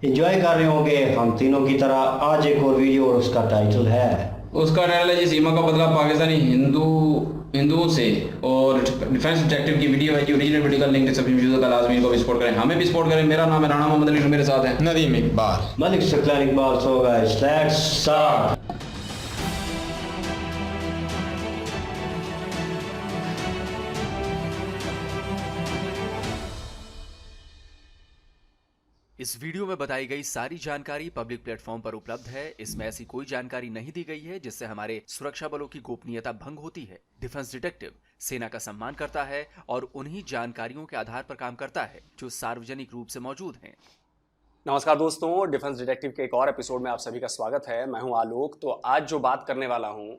Enjoy कर रहे होंगे हम तीनों की तरह। आज एक और वीडियो और उसका टाइटल है, उसका टाइटल है जी सीमा का बदला पाकिस्तानी हिंदुओं से। और डिफेंस डिटेक्टिव की वीडियो है जी। ओरिजिनल वीडियो का लिंक डिस्क्रिप्शन में का लाजमी इनको भी सपोर्ट करें, हमें भी सपोर्ट करें। मेरा नाम है राणा मोहम्मद अली, मेरे साथ है Nadeem Iqbal, Malik Saqlain Iqbal. So guys let's start. इस वीडियो में बताई गई सारी जानकारी पब्लिक प्लेटफॉर्म पर उपलब्ध है। इसमें ऐसी कोई जानकारी नहीं दी गई है जिससे हमारे सुरक्षा बलों की गोपनीयता भंग होती है। डिफेंस डिटेक्टिव सेना का सम्मान करता है और उन्हीं जानकारियों के आधार पर काम करता है जो सार्वजनिक रूप से मौजूद हैं। नमस्कार दोस्तों, डिफेंस डिटेक्टिव के एक और एपिसोड में आप सभी का स्वागत है। मैं हूं आलोक। तो आज जो बात करने वाला हूं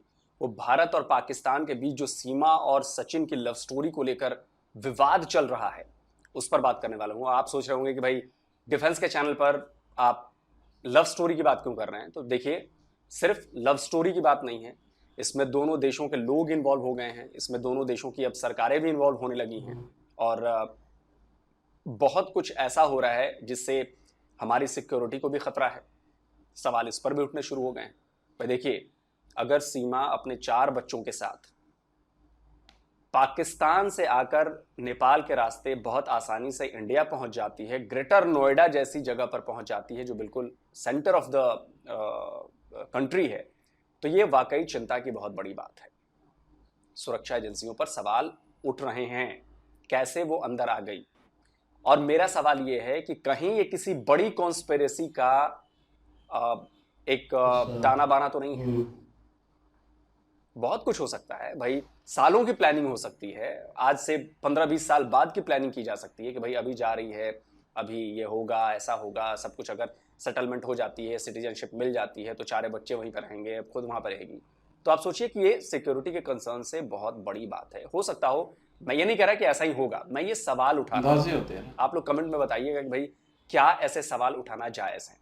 वो भारत और पाकिस्तान के बीच जो सीमा और सचिन की लव स्टोरी को लेकर विवाद चल रहा है उस पर बात करने वाला हूं। आप सोच रहे होंगे कि भाई डिफेंस के चैनल पर आप लव स्टोरी की बात क्यों कर रहे हैं। तो देखिए, सिर्फ लव स्टोरी की बात नहीं है, इसमें दोनों देशों के लोग इन्वॉल्व हो गए हैं, इसमें दोनों देशों की अब सरकारें भी इन्वॉल्व होने लगी हैं और बहुत कुछ ऐसा हो रहा है जिससे हमारी सिक्योरिटी को भी खतरा है। सवाल इस पर भी उठने शुरू हो गए हैं। भाई देखिए, अगर सीमा अपने 4 बच्चों के साथ पाकिस्तान से आकर नेपाल के रास्ते बहुत आसानी से इंडिया पहुंच जाती है, ग्रेटर नोएडा जैसी जगह पर पहुंच जाती है जो बिल्कुल सेंटर ऑफ द कंट्री है, तो ये वाकई चिंता की बहुत बड़ी बात है। सुरक्षा एजेंसियों पर सवाल उठ रहे हैं, कैसे वो अंदर आ गई। और मेरा सवाल ये है कि कहीं ये किसी बड़ी कॉन्स्पिरेसी का एक ताना बाना तो नहीं है। बहुत कुछ हो सकता है भाई, सालों की प्लानिंग हो सकती है, आज से 15-20 साल बाद की प्लानिंग की जा सकती है कि भाई अभी जा रही है, अभी ये होगा, ऐसा होगा, सब कुछ। अगर सेटलमेंट हो जाती है, सिटीजनशिप मिल जाती है, तो 4 बच्चे वहीं पर रहेंगे, खुद वहां पर रहेगी। तो आप सोचिए कि ये सिक्योरिटी के कंसर्न से बहुत बड़ी बात है। हो सकता हो, मैं ये नहीं कह रहा कि ऐसा ही होगा, मैं ये सवाल उठा रहा हूं। आप लोग कमेंट में बताइएगा कि भाई क्या ऐसे सवाल उठाना जायज है।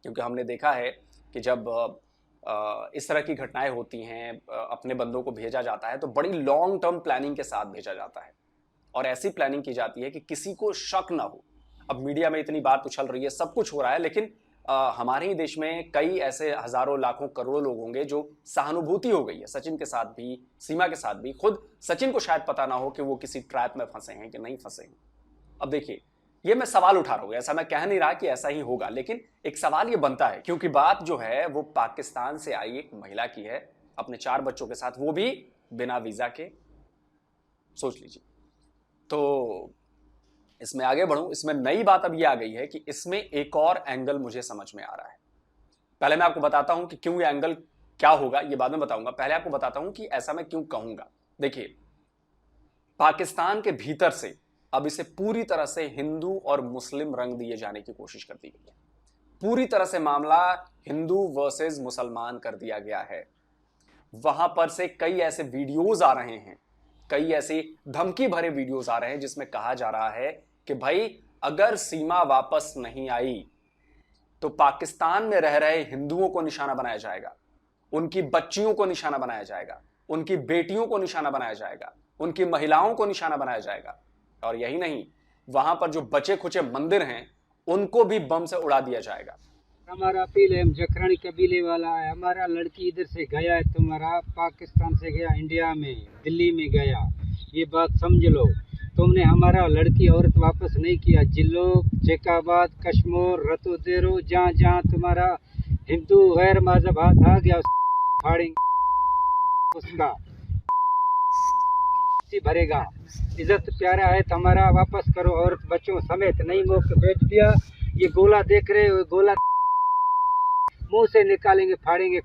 क्योंकि हमने देखा है कि जब इस तरह की घटनाएं होती हैं, अपने बंदों को भेजा जाता है तो बड़ी लॉन्ग टर्म प्लानिंग के साथ भेजा जाता है और ऐसी प्लानिंग की जाती है कि किसी को शक ना हो। अब मीडिया में इतनी बात उछल रही है, सब कुछ हो रहा है, लेकिन हमारे ही देश में कई ऐसे हजारों लाखों करोड़ों लोग होंगे जो सहानुभूति हो गई है सचिन के साथ भी, सीमा के साथ भी। खुद सचिन को शायद पता ना हो कि वो किसी ट्रैप में फंसे हैं कि नहीं फंसे हैं। अब देखिए, ये मैं सवाल उठा रहा हूं, ऐसा मैं कह नहीं रहा कि ऐसा ही होगा, लेकिन एक सवाल ये बनता है क्योंकि बात जो है वो पाकिस्तान से आई एक महिला की है, अपने 4 बच्चों के साथ, वो भी बिना वीजा के। सोच लीजिए। तो इसमें आगे बढ़ूं, इसमें नई बात अब ये आ गई है कि इसमें एक और एंगल मुझे समझ में आ रहा है। पहले मैं आपको बताता हूं कि क्यों ये एंगल क्या होगा, ये बाद में बताऊंगा। पहले आपको बताता हूं कि ऐसा मैं क्यों कहूंगा। देखिए, पाकिस्तान के भीतर से अब इसे पूरी तरह से हिंदू और मुस्लिम रंग दिए जाने की कोशिश कर दी गई है। पूरी तरह से मामला हिंदू वर्सेस मुसलमान कर दिया गया है। वहां पर से कई ऐसे वीडियोज आ रहे हैं, कई ऐसे धमकी भरे वीडियोज आ रहे हैं जिसमें कहा जा रहा है कि भाई अगर सीमा वापस नहीं आई तो पाकिस्तान में रह रहे हिंदुओं को निशाना बनाया जाएगा, उनकी बच्चियों को निशाना बनाया जाएगा, उनकी बेटियों को निशाना बनाया जाएगा, उनकी महिलाओं को निशाना बनाया जाएगा। और यही नहीं, वहां पर जो बचे खुचे मंदिर हैं उनको भी बम से उड़ा दिया जाएगा। हमारा अपील है, हम जखरानी कबीले वाला है, हमारा लड़की इधर से गया है, तुम्हारा पाकिस्तान से गया, इंडिया में दिल्ली में गया, ये बात समझ लो। तुमने हमारा लड़की औरत वापस नहीं किया। जिलो, जेकाबाद, कश्मीर, रतोदेरो, जहाँ जहाँ तुम्हारा हिंदू गैर मजहब हाथ आ गया फाड़ेंगे, उसका भरेगा। इज्जत प्यारा है तो हमारा वापस करो, औरत बच्चों समेत। नहीं मौके भेज दिया। ये गोला देख रहे हो, गोला मुंह से निकालेंगे, फाड़ेंगे।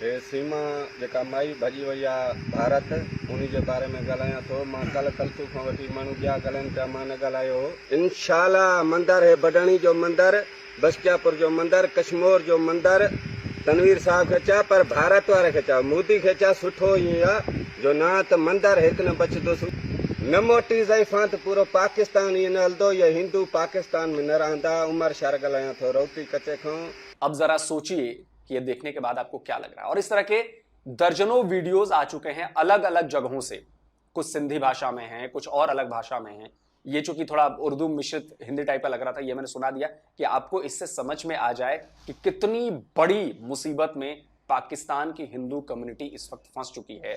हे सीमा जेका माई भॼी वई आहे भारत, उन जे बारे में ॻाल्हायां थो। मां कल्ह खां वठी माण्हू ॿिया ॻाल्हाइनि पिया, मां न ॻाल्हायो। इंशाल्लाह मंदर है बडणी जो मंदर, बस्तियापुर जो मंदर, कश्मीर जो मंदर, तनवीर साहब खे चया, पर भारत वारे खे चया, मोदी खे चया सुठो ईअं आहे जो न त मंदर हिकु न बचंदो, न मोटी ज़ईफ़ां त पूरो पाकिस्तान ईअं न हलंदो, ये हिंदू पाकिस्तान में न रहंदा। उमर शहर ॻाल्हायां थो, रोटी कचे खां। अब जरा सोचिए कि ये देखने के बाद आपको क्या लग रहा है। और इस तरह के दर्जनों वीडियोस आ चुके हैं अलग अलग जगहों से, कुछ सिंधी भाषा में हैं, कुछ और अलग भाषा में हैं, ये चूंकि थोड़ा उर्दू मिश्रित हिंदी टाइप का लग रहा था, ये मैंने सुना दिया कि आपको इससे समझ में आ जाए कि कितनी बड़ी मुसीबत में पाकिस्तान की हिंदू कम्युनिटी इस वक्त फंस चुकी है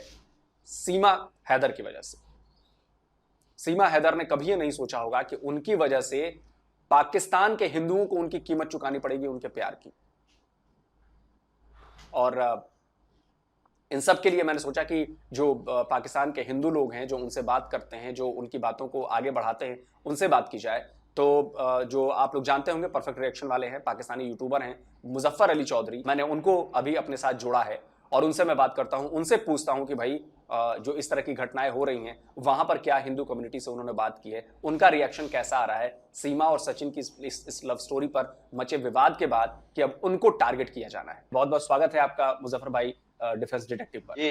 सीमा हैदर की वजह से। सीमा हैदर ने कभी ये नहीं सोचा होगा कि उनकी वजह से पाकिस्तान के हिंदुओं को उनकी कीमत चुकानी पड़ेगी उनके प्यार की। और इन सब के लिए मैंने सोचा कि जो पाकिस्तान के हिंदू लोग हैं, जो उनसे बात करते हैं, जो उनकी बातों को आगे बढ़ाते हैं, उनसे बात की जाए। तो जो आप लोग जानते होंगे परफेक्ट रिएक्शन वाले हैं, पाकिस्तानी यूट्यूबर हैं मुजफ्फर अली चौधरी, मैंने उनको अभी अपने साथ जोड़ा है और उनसे मैं बात करता हूं, उनसे पूछता हूं कि भाई जो इस तरह की घटनाएं हो रही हैं वहां पर क्या हिंदू कम्युनिटी से उन्होंने बात की है, उनका रिएक्शन कैसा आ रहा है सीमा और सचिन की इस लव स्टोरी पर मचे विवाद के बाद कि अब उनको टारगेट किया जाना है। बहुत बहुत स्वागत है आपका मुजफ्फर भाई डिफेंस डिटेक्टिव पर। जी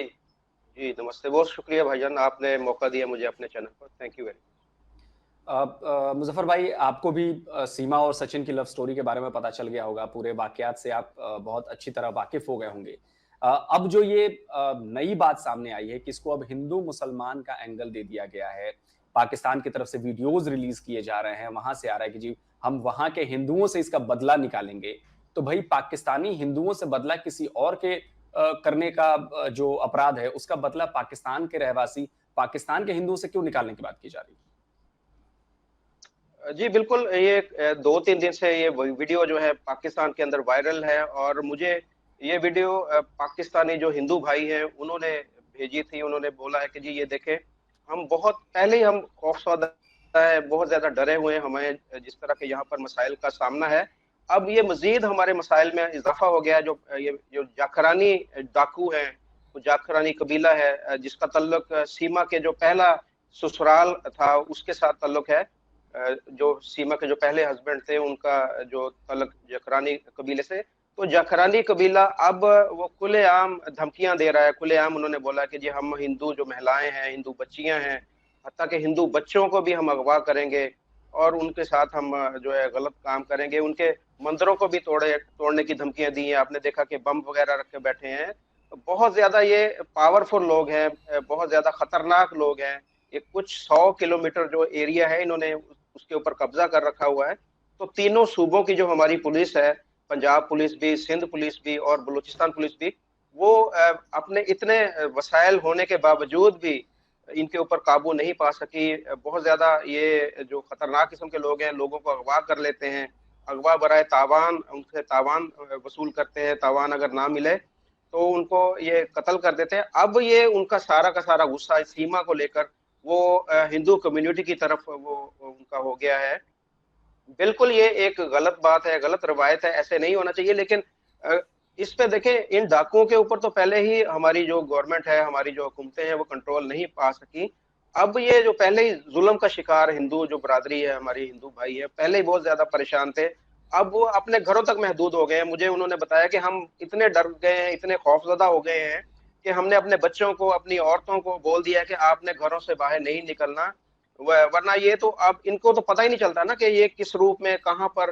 जी नमस्ते, बहुत शुक्रिया भाईजान, आपने मौका दिया मुझे अपने चैनल पर, thank you very much. Muzaffar भाई, आपको भी सीमा और सचिन की लव स्टोरी के बारे में पता चल गया होगा, पूरे वाकयात से आप बहुत अच्छी तरह वाकिफ हो गए होंगे। अब जो ये नई बात सामने आई है कि इसको अब हिंदू मुसलमान का एंगल दे दिया गया है, पाकिस्तान की तरफ से वीडियोज रिलीज किए जा रहे हैं, वहां से आ रहा है कि जी हम वहां के हिंदुओं से इसका बदला निकालेंगे। तो भाई पाकिस्तानी हिंदुओं से बदला किसी और के करने का जो अपराध है उसका बदला पाकिस्तान के रहवासी पाकिस्तान के हिंदुओं से क्यों निकालने की बात की जा रही है? जी बिल्कुल, ये 2-3 दिन से ये वीडियो जो है पाकिस्तान के अंदर वायरल है और मुझे ये वीडियो पाकिस्तानी जो हिंदू भाई हैं उन्होंने भेजी थी। उन्होंने बोला है कि जी ये देखें, हम बहुत पहले ही हम खौफजदा है, बहुत ज्यादा डरे हुए हैं, हमें जिस तरह के यहाँ पर मसाइल का सामना है, अब ये मजीद हमारे मसाइल में इजाफा हो गया है। जो जाखरानी डाकू है, वो जाखरानी कबीला है जिसका तल्लुक सीमा के जो पहला ससुराल था उसके साथ तल्लुक है। जो सीमा के जो पहले हस्बैंड थे उनका जो तल्लुक जाखरानी कबीले से, तो जाखरानी कबीला अब वो खुलेआम धमकियां दे रहा है। खुलेआम उन्होंने बोला कि जी हम हिंदू जो महिलाएं हैं, हिंदू बच्चियां हैं, हत्ता के हिंदू बच्चों को भी हम अगवा करेंगे और उनके साथ हम जो है गलत काम करेंगे। उनके मंदिरों को भी तोड़ने की धमकियां दी हैं। आपने देखा कि बम वगैरह रख के बैठे हैं। तो बहुत ज्यादा ये पावरफुल लोग हैं, बहुत ज्यादा खतरनाक लोग हैं। ये कुछ 100 किलोमीटर जो एरिया है इन्होंने उसके ऊपर कब्जा कर रखा हुआ है। तो तीनों सूबों की जो हमारी पुलिस है, पंजाब पुलिस भी, सिंध पुलिस भी और बलूचिस्तान पुलिस भी, वो अपने इतने वसाइल होने के बावजूद भी इनके ऊपर काबू नहीं पा सकी। बहुत ज्यादा ये जो खतरनाक किस्म के लोग हैं, लोगों को अगवा कर लेते हैं, अगवा बराए तावान, उनसे तावान वसूल करते हैं। तावान अगर ना मिले तो उनको ये कत्ल कर देते हैं। अब ये उनका सारा का सारा गुस्सा सीमा को लेकर वो हिंदू कम्युनिटी की तरफ वो उनका हो गया है। बिल्कुल ये एक गलत बात है, गलत रवायत है, ऐसे नहीं होना चाहिए। लेकिन इस पे देखें, इन डाकुओं के ऊपर तो पहले ही हमारी जो गवर्नमेंट है, हमारी जो हुकूमतें हैं वो कंट्रोल नहीं पा सकी। अब ये जो पहले ही जुल्म का शिकार हिंदू जो बरादरी है, हमारी हिंदू भाई है, पहले ही बहुत ज्यादा परेशान थे, अब वो अपने घरों तक महदूद हो गए हैं। मुझे उन्होंने बताया कि हम इतने डर गए हैं, इतने खौफजदा हो गए हैं कि हमने अपने बच्चों को, अपनी औरतों को बोल दिया है कि आपने घरों से बाहर नहीं निकलना, वरना ये तो अब इनको तो पता ही नहीं चलता ना कि ये किस रूप में, कहाँ पर,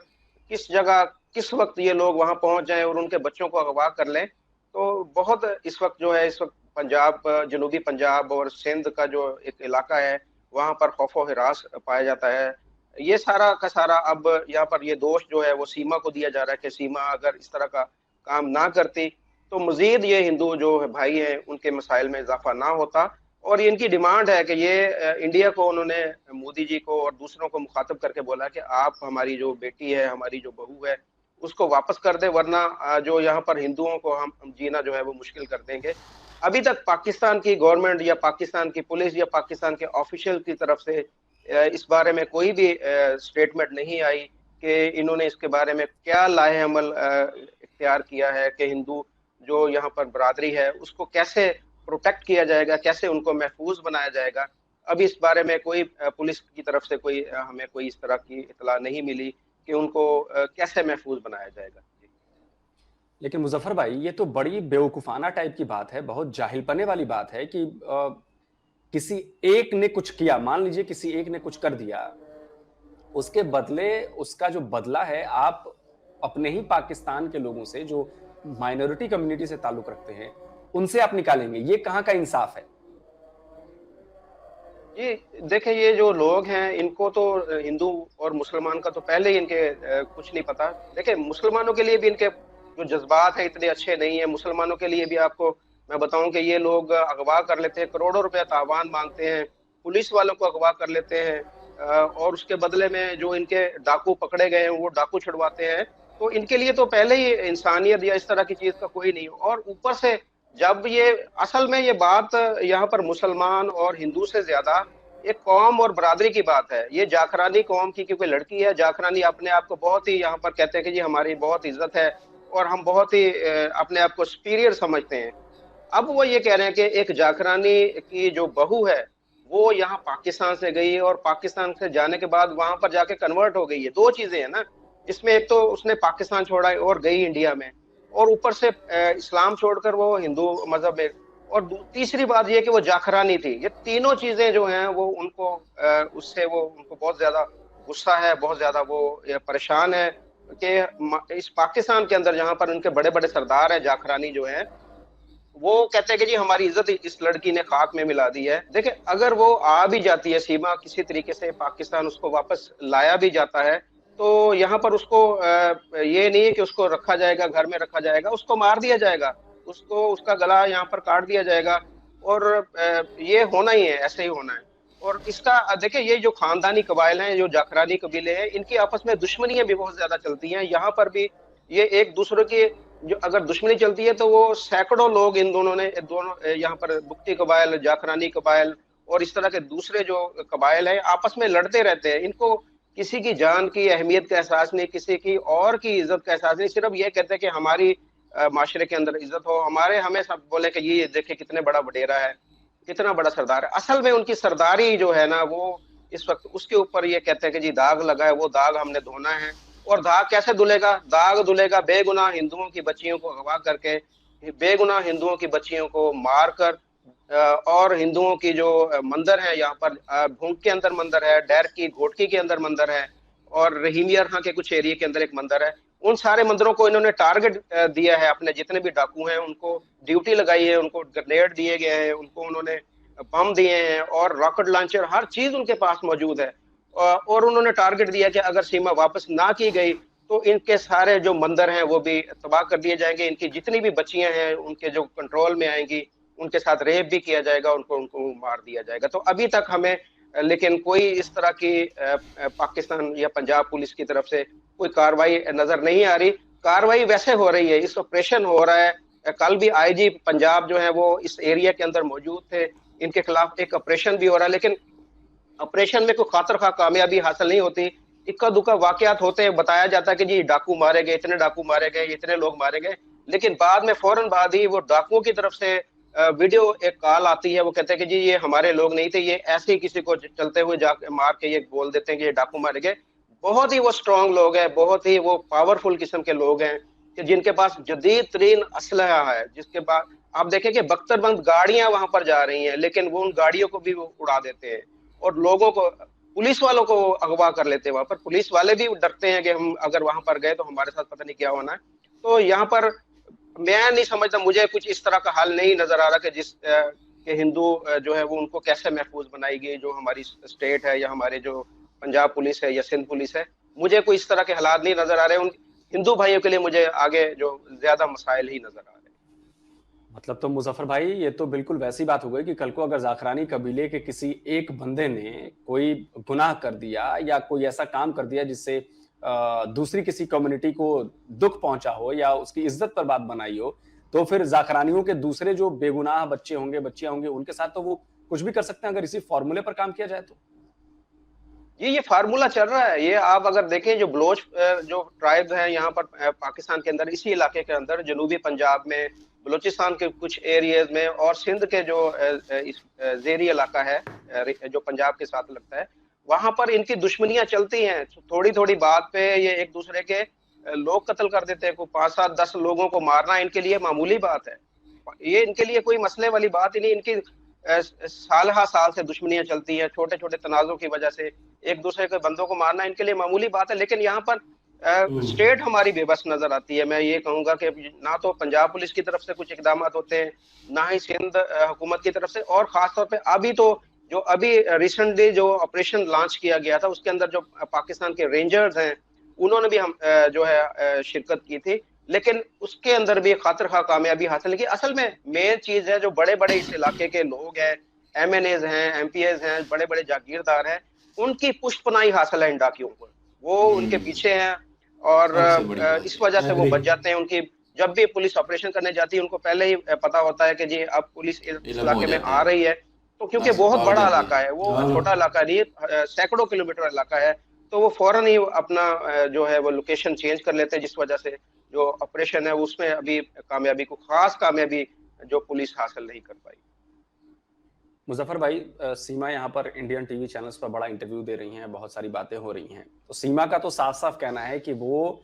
किस जगह, किस वक्त ये लोग वहां पहुंच जाएं और उनके बच्चों को अगवा कर लें। तो बहुत इस वक्त जो है, इस वक्त पंजाब, जनूबी पंजाब और सिंध का जो एक इलाका है वहां पर खौफो हिरास पाया जाता है। ये सारा का सारा अब यहाँ पर ये दोष जो है वो सीमा को दिया जा रहा है कि सीमा अगर इस तरह का काम ना करती तो मजीद ये हिंदू जो भाई हैं उनके मसाइल में इजाफा ना होता। और ये इनकी डिमांड है कि ये इंडिया को, उन्होंने मोदी जी को और दूसरों को मुखातब करके बोला कि आप हमारी जो बेटी है, हमारी जो बहू है, उसको वापस कर दे, वरना जो यहाँ पर हिंदुओं को हम जीना जो है वो मुश्किल कर देंगे। अभी तक पाकिस्तान की गवर्नमेंट या पाकिस्तान की पुलिस या पाकिस्तान के ऑफिशियल की तरफ से इस बारे में कोई भी स्टेटमेंट नहीं आई कि इन्होंने इसके बारे में क्या लाहे अमल इख्तियार किया है कि हिंदू जो यहाँ पर बरादरी है उसको कैसे प्रोटेक्ट किया जाएगा, कैसे उनको महफूज बनाया जाएगा। अभी इस बारे में कोई पुलिस की तरफ से कोई हमें कोई इस तरह की इतला नहीं मिली कि उनको कैसे महफूज बनाया जाएगा। लेकिन मुजफ्फर भाई, ये तो बड़ी बेवकूफाना टाइप की बात है, बहुत जाहिलपने वाली बात है कि किसी एक ने कुछ किया, मान लीजिए किसी एक ने कुछ कर दिया, उसके बदले उसका जो बदला है आप अपने ही पाकिस्तान के लोगों से, जो माइनॉरिटी कम्युनिटी से ताल्लुक रखते हैं, उनसे आप निकालेंगे। ये कहां का इंसाफ है? ये देखें, ये जो लोग हैं इनको तो हिंदू और मुसलमान का तो पहले ही इनके कुछ नहीं पता। देखें, मुसलमानों के लिए भी इनके जो जज्बात हैं इतने अच्छे नहीं है। मुसलमानों के लिए भी आपको मैं बताऊं कि ये लोग अगवा कर लेते हैं, करोड़ों रुपया तावान मांगते हैं, पुलिस वालों को अगवा कर लेते हैं, और उसके बदले में जो इनके डाकू पकड़े गए हैं वो डाकू छुड़वाते हैं। तो इनके लिए तो पहले ही इंसानियत या इस तरह की चीज का कोई नहीं। और ऊपर से जब ये असल में ये बात यहाँ पर मुसलमान और हिंदू से ज्यादा एक कौम और बरादरी की बात है। ये जाखरानी कौम की क्योंकि लड़की है, जाखरानी अपने आप को बहुत ही यहाँ पर कहते हैं कि जी हमारी बहुत इज्जत है और हम बहुत ही अपने आप को सुपीरियर समझते हैं। अब वो ये कह रहे हैं कि एक जाखरानी की जो बहू है वो यहाँ पाकिस्तान से गई और पाकिस्तान से जाने के बाद वहां पर जाके कन्वर्ट हो गई है। दो चीजें हैं ना इसमें, एक तो उसने पाकिस्तान छोड़ा और गई इंडिया में, और ऊपर से इस्लाम छोड़कर वो हिंदू मजहब में, और तीसरी बात ये कि वो जाखरानी थी। ये तीनों चीजें जो हैं वो उनको उससे वो उनको बहुत ज्यादा गुस्सा है, बहुत ज्यादा वो परेशान है कि इस पाकिस्तान के अंदर जहां पर उनके बड़े बड़े सरदार हैं जाखरानी जो हैं, वो कहते हैं कि जी हमारी इज्जत इस लड़की ने खाक में मिला दी है। देखिए, अगर वो आ भी जाती है सीमा किसी तरीके से पाकिस्तान उसको वापस लाया भी जाता है तो यहाँ पर उसको ये नहीं है कि उसको रखा जाएगा, घर में रखा जाएगा, उसको मार दिया जाएगा, उसको उसका गला यहाँ पर काट दिया जाएगा। और ये होना ही है, ऐसे ही होना है। और इसका देखिए, ये जो खानदानी कबाइल हैं, जो जाखरानी कबीले हैं, इनकी आपस में दुश्मनियां भी बहुत ज्यादा चलती हैं। यहाँ पर भी ये एक दूसरे की जो अगर दुश्मनी चलती है तो वो सैकड़ों लोग इन दोनों ने दोनों यहाँ पर बुक्ती कबाइल, जाखरानी कबाइल और इस तरह के दूसरे जो कबाइल है आपस में लड़ते रहते हैं। इनको किसी की जान की अहमियत का एहसास नहीं, किसी की और की इज्जत का एहसास नहीं। सिर्फ ये कहते हैं कि हमारी माशरे के अंदर इज्जत हो, हमें सब बोले कि ये देखे कितने बड़ा वडेरा है, कितना बड़ा सरदार है। असल में उनकी सरदारी जो है ना वो इस वक्त उसके ऊपर ये कहते हैं कि जी दाग लगा है, वो दाग हमने धोना है। और दाग कैसे धुलेगा? दाग धुलेगा बेगुनाह हिंदुओं की बच्चियों को अगवा करके, बेगुनाह हिंदुओं की बच्चियों को मार कर, और हिंदुओं की जो मंदिर है यहाँ पर भूंग के अंदर मंदिर है, डैर की घोटकी के अंदर मंदिर है, और रहीमिया खां के कुछ एरिया के अंदर एक मंदिर है। उन सारे मंदिरों को इन्होंने टारगेट दिया है। अपने जितने भी डाकू हैं उनको ड्यूटी लगाई है, उनको ग्रेनेड दिए गए हैं, उनको उन्होंने बम दिए हैं और रॉकेट लॉन्चर, हर चीज उनके पास मौजूद है। और उन्होंने टारगेट दिया कि अगर सीमा वापस ना की गई तो इनके सारे जो मंदिर हैं वो भी तबाह कर दिए जाएंगे। इनकी जितनी भी बच्चियां हैं उनके जो कंट्रोल में आएंगी उनके साथ रेप भी किया जाएगा, उनको उनको मार दिया जाएगा। तो अभी तक हमें लेकिन कोई इस तरह की पाकिस्तान या पंजाब पुलिस की तरफ से कोई कार्रवाई नजर नहीं आ रही। कार्रवाई वैसे हो रही है, इस ऑपरेशन हो रहा है। कल भी आईजी पंजाब जो है वो इस एरिया के अंदर मौजूद थे, इनके खिलाफ एक ऑपरेशन भी हो रहा है। लेकिन ऑपरेशन में कोई खातर खा कामयाबी हासिल नहीं होती। इक्का दुक्का वाकयात होते हैं, बताया जाता है कि जी डाकू मारे गए, इतने डाकू मारे गए, इतने लोग मारे गए, लेकिन बाद में फौरन बाद ही वो डाकुओं की तरफ से वीडियो एक कॉल आती है। वो कहते हैं कि जी ये हमारे लोग नहीं थे, ये ऐसे ही किसी को चलते हुए जाके मार के ये बोल देते हैं कि ये डाकू मारे गए। बहुत ही वो स्ट्रांग लोग हैं, बहुत ही वो पावरफुल किस्म के लोग हैं कि जिनके पास जदीद तरीन असलहा है। जिसके बाद आप देखें कि बख्तरबंद गाड़ियां वहां पर जा रही हैं, लेकिन वो उन गाड़ियों को भी वो उड़ा देते हैं और लोगों को, पुलिस वालों को अगवा कर लेते हैं। वहां पर पुलिस वाले भी डरते हैं कि हम अगर वहां पर गए तो हमारे साथ पता नहीं क्या होना है। तो यहाँ पर मैं नहीं समझता, मुझे कुछ इस तरह का हल नहीं नजर आ रहा कि जिस के हिंदू जो है वो उनको कैसे महफूज बनाएगी, जो हमारी स्टेट है या हमारे जो पंजाब पुलिस है या सिंध पुलिस है। मुझे कोई इस तरह के हालात नहीं नजर आ रहे। उन हिंदू भाइयों के लिए मुझे आगे जो ज्यादा मसाइल ही नजर आ रहे हैं। मतलब तो मुजफ्फर भाई, ये तो बिल्कुल वैसी बात हो गई कि कल को अगर जाखरानी कबीले के किसी एक बंदे ने कोई गुनाह कर दिया या कोई ऐसा काम कर दिया जिससे दूसरी किसी कम्युनिटी को दुख पहुंचा हो या उसकी इज्जत पर बात बनाई हो, तो फिर जाखरानियों के दूसरे जो बेगुनाह बच्चे होंगे, बच्चियां होंगे, उनके साथ तो वो कुछ भी कर सकते हैं अगर इसी फॉर्मूले पर काम किया जाए तो। ये फार्मूला चल रहा है। ये आप अगर देखें जो बलोच जो ट्राइब है यहाँ पर पाकिस्तान के अंदर, इसी इलाके के अंदर जनूबी पंजाब में, बलूचिस्तान के कुछ एरियाज में और सिंध के जो जेरी इलाका है जो पंजाब के साथ लगता है, वहां पर इनकी दुश्मनियां चलती हैं। थोड़ी थोड़ी बात पे ये एक दूसरे के लोग कत्ल कर देते हैं। 5, 7, 10 लोगों को मारना इनके लिए मामूली बात है। ये इनके लिए कोई मसले वाली बात ही नहीं। इनकी साल से दुश्मनियां चलती हैं, छोटे छोटे तनाजों की वजह से एक दूसरे के बंदों को मारना इनके लिए मामूली बात है। लेकिन यहाँ पर स्टेट हमारी बेबस नजर आती है। मैं ये कहूंगा कि ना तो पंजाब पुलिस की तरफ से कुछ इकदाम होते हैं, ना ही सिंध हुकूमत की तरफ से, और खासतौर पे अभी तो जो अभी रिसेंटली जो ऑपरेशन लॉन्च किया गया था उसके अंदर जो पाकिस्तान के रेंजर्स हैं उन्होंने भी हम जो है शिरकत की थी, लेकिन उसके अंदर भी खातिर खा कामयाबी हासिल की। असल में मेन चीज है जो बड़े बड़े इस इलाके के लोग हैं, एमएनएज हैं, एमपीएज हैं, बड़े बड़े जागीरदार हैं, उनकी पुष्टपनाही हासिल है इन डाकियों को, वो उनके पीछे हैं और सबसे बड़ी बात इस वजह से वो बच जाते हैं। उनकी जब भी पुलिस ऑपरेशन करने जाती है उनको पहले ही पता होता है कि जी अब पुलिस इस इलम हो इलाके में जाता आ है। रही है, तो क्योंकि हाँ, बहुत आ बड़ा जाते हैं। इलाका है, वो हाँ। छोटा इलाका नहीं है, सैकड़ों किलोमीटर इलाका है, तो वो फौरन ही अपना जो है वो लोकेशन चेंज कर लेते हैं, जिस वजह से जो ऑपरेशन है उसमें अभी खास कामयाबी जो पुलिस हासिल नहीं कर पाई। मुजफ्फर भाई, सीमा यहाँ पर इंडियन टीवी चैनल्स पर बड़ा इंटरव्यू दे रही हैं, बहुत सारी बातें हो रही हैं, तो सीमा का तो साफ साफ कहना है कि वो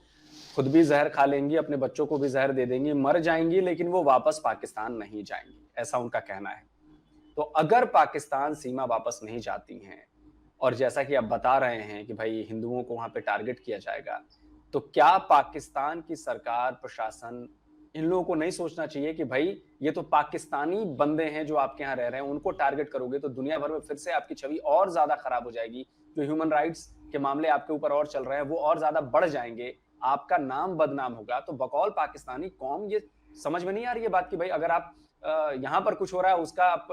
खुद भी जहर खा लेंगी, अपने बच्चों को भी जहर दे देंगी, मर जाएंगी, लेकिन वो वापस पाकिस्तान नहीं जाएंगी, ऐसा उनका कहना है। तो अगर पाकिस्तान सीमा वापस नहीं जाती हैं और जैसा कि आप बता रहे हैं कि भाई हिंदुओं को वहां पे टारगेट किया जाएगा, तो क्या पाकिस्तान की सरकार, प्रशासन, इन लोगों को नहीं सोचना चाहिए कि भाई ये तो पाकिस्तानी बंदे हैं जो आपके यहाँ रह रहे हैं, उनको टारगेट करोगे तो दुनिया भर में फिर से आपकी छवि और ज्यादा खराब हो जाएगी, जो ह्यूमन राइट्स के मामले आपके ऊपर और चल रहे हैं वो और ज्यादा बढ़ जाएंगे, आपका नाम बदनाम होगा। तो बकौल पाकिस्तानी कौम ये समझ में नहीं आ रही है बात कि भाई अगर आप यहाँ पर कुछ हो रहा है उसका आप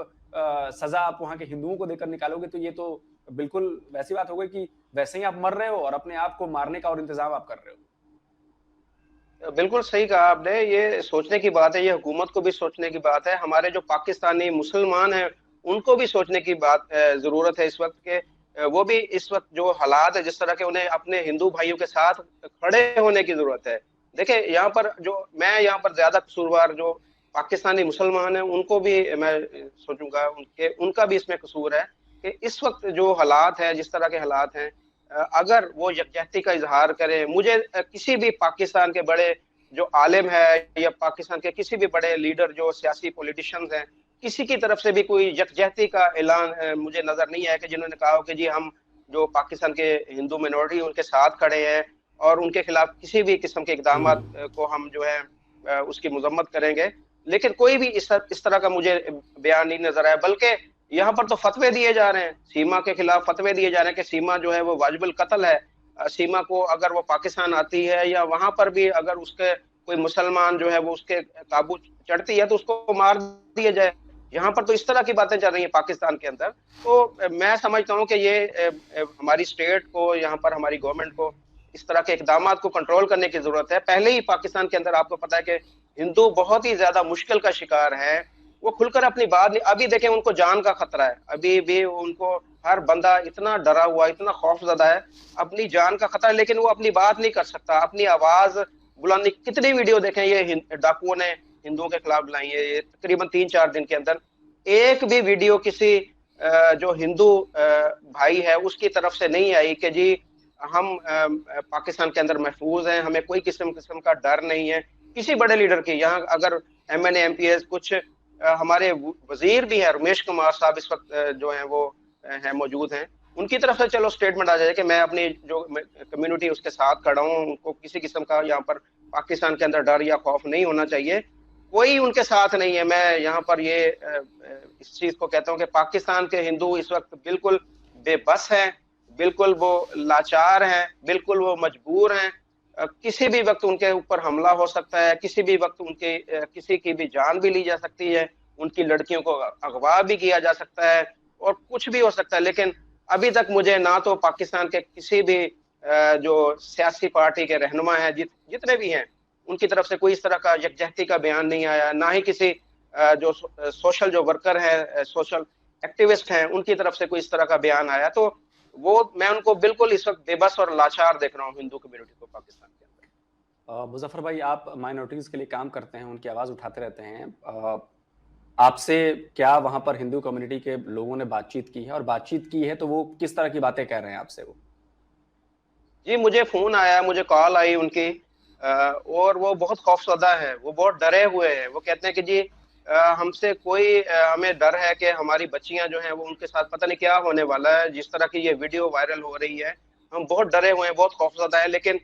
सजा आप वहां के हिंदुओं को देकर निकालोगे, तो ये तो बिल्कुल वैसी बात हो गई कि वैसे ही आप मर रहे हो और अपने आप को मारने का और इंतजाम आप कर रहे हो। बिल्कुल सही कहा आपने, ये सोचने की बात है, ये हुकूमत को भी सोचने की बात है, हमारे जो पाकिस्तानी मुसलमान हैं उनको भी सोचने की बात जरूरत है इस वक्त के। वो भी इस वक्त जो हालात है जिस तरह के, उन्हें अपने हिंदू भाइयों के साथ खड़े होने की जरूरत है। देखिए यहाँ पर जो मैं यहाँ पर ज्यादा कसूरवार जो पाकिस्तानी मुसलमान हैं उनको भी मैं सोचूंगा, उनका भी इसमें कसूर है कि इस वक्त जो हालात है, जिस तरह के हालात हैं, अगर वो यकजहती का इजहार करें, मुझे किसी भी पाकिस्तान के बड़े जो आलिम है या पाकिस्तान के किसी भी बड़े लीडर जो सियासी पॉलिटिशियंस हैं, किसी की तरफ से भी कोई यकजहती का ऐलान मुझे नजर नहीं आया कि जिन्होंने कहा हो कि जी हम जो पाकिस्तान के हिंदू मिनोरिटी उनके साथ खड़े हैं और उनके खिलाफ किसी भी किस्म के इकदाम को हम जो है उसकी मजम्मत करेंगे। लेकिन कोई भी इस तरह का मुझे बयान नहीं नजर आया, बल्कि यहाँ पर तो फतवे दिए जा रहे हैं, सीमा के खिलाफ फतवे दिए जा रहे हैं कि सीमा जो है वो वाजिबुल कत्ल है। सीमा को अगर वो पाकिस्तान आती है या वहां पर भी अगर उसके कोई मुसलमान जो है वो उसके काबू चढ़ती है तो उसको मार दिया जाए। यहाँ पर तो इस तरह की बातें चल रही हैं पाकिस्तान के अंदर। तो मैं समझता हूँ कि ये हमारी स्टेट को, यहाँ पर हमारी गवर्नमेंट को इस तरह के इकदाम को कंट्रोल करने की जरूरत है। पहले ही पाकिस्तान के अंदर आपको पता है कि हिंदू बहुत ही ज्यादा मुश्किल का शिकार है, वो खुलकर अपनी बात नहीं, अभी देखें उनको जान का खतरा है, अभी भी उनको हर बंदा इतना डरा हुआ, इतना खौफजदा है, अपनी जान का खतरा है, लेकिन वो अपनी बात नहीं कर सकता, अपनी आवाज बुलंदी। कितनी वीडियो देखें ये डाकुओं ने हिंदुओं के खिलाफ लाई है, ये तकरीबन 3-4 दिन के अंदर एक भी वीडियो किसी जो हिंदू भाई है उसकी तरफ से नहीं आई कि जी हम पाकिस्तान के अंदर महफूज हैं, हमें कोई किस्म का डर नहीं है किसी बड़े लीडर की। यहाँ अगर एमएनए एमपीएस कुछ हमारे वजीर भी हैं, रमेश कुमार साहब इस वक्त जो हैं वो हैं मौजूद हैं, उनकी तरफ से चलो स्टेटमेंट आ जाए कि मैं अपनी जो कम्युनिटी उसके साथ खड़ा हूँ, उनको किसी किस्म का यहाँ पर पाकिस्तान के अंदर डर या खौफ नहीं होना चाहिए, कोई उनके साथ नहीं है। मैं यहाँ पर ये इस चीज को कहता हूँ कि पाकिस्तान के हिंदू इस वक्त बिल्कुल बेबस हैं, बिल्कुल वो लाचार हैं, बिल्कुल वो मजबूर हैं, किसी भी वक्त उनके ऊपर हमला हो सकता है, किसी भी वक्त उनके किसी की भी जान भी ली जा सकती है, उनकी लड़कियों को अगवा भी किया जा सकता है और कुछ भी हो सकता है। लेकिन अभी तक मुझे ना तो पाकिस्तान के किसी भी जो सियासी पार्टी के रहनुमा हैं, जितने भी हैं, उनकी तरफ से कोई इस तरह का यकजहती का बयान नहीं आया, ना ही किसी जो सोशल जो वर्कर हैं, सोशल एक्टिविस्ट हैं, उनकी तरफ से कोई इस तरह का बयान आया। तो वो मैं उनको बिल्कुल इस वक्त बेबस और लाचार देख रहा हूँ हिंदू कम्युनिटी को पाकिस्तान के अंदर। मुजफ्फर भाई, आप माइनॉरिटीज के लिए काम करते हैं, उनकी आवाज उठाते रहते हैं, आपसे क्या वहां पर हिंदू कम्युनिटी के लोगों ने बातचीत की है, और बातचीत की है तो वो किस तरह की बातें कह रहे हैं आपसे? वो जी, मुझे फोन आया, मुझे कॉल आई उनकी, और वो बहुत खौफजदा है, वो बहुत डरे हुए हैं। वो कहते हैं कि जी हमसे कोई हमें डर है कि हमारी बच्चियां जो हैं वो उनके साथ पता नहीं क्या होने वाला है, जिस तरह की ये वीडियो वायरल हो रही है, हम बहुत डरे हुए हैं, बहुत खौफजदा है। लेकिन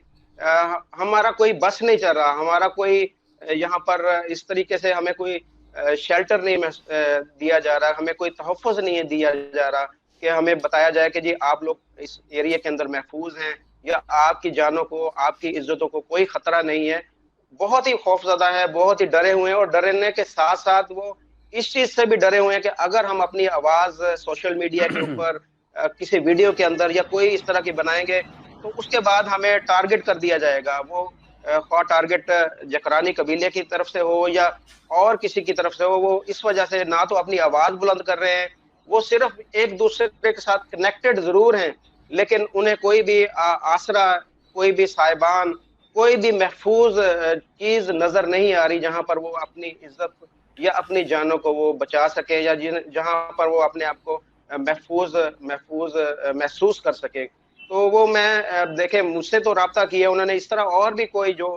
हमारा कोई बस नहीं चल रहा, हमारा कोई यहाँ पर इस तरीके से हमें कोई शेल्टर नहीं दिया जा रहा, हमें कोई तहफ़्फ़ुज़ नहीं दिया जा रहा कि हमें बताया जाए कि जी आप लोग इस एरिया के अंदर महफूज हैं या आपकी जानों को, आपकी इज्जतों को कोई खतरा नहीं है। बहुत ही खौफज़दा है, बहुत ही डरे हुए हैं और डरने के साथ-साथ वो इस चीज़ से भी डरे हुए हैं कि अगर हम अपनी आवाज़ सोशल मीडिया के ऊपर किसी वीडियो के अंदर या कोई इस तरह की बनाएँगे, तो उसके बाद हमें टारगेट कर दिया जाएगा। वो ख़्वाह टारगेट जकरानी कबीले की तरफ से हो या और किसी की तरफ से हो, वो इस वजह से ना तो अपनी आवाज़ बुलंद कर रहे हैं, वो सिर्फ़ एक-दूसरे के साथ कनेक्टेड ज़रूर हैं, लेकिन उन्हें कोई भी आसरा, कोई भी साहिबान, कोई भी महफूज चीज़ नज़र नहीं आ रही जहाँ पर वो अपनी इज़्ज़त या अपनी जानों को वो बचा सकें या जहाँ पर वो अपने आप को महफूज महफूज महसूस कर सकें। तो वो मैं देखें मुझसे तो राब्ता किया उन्होंने, इस तरह और भी कोई जो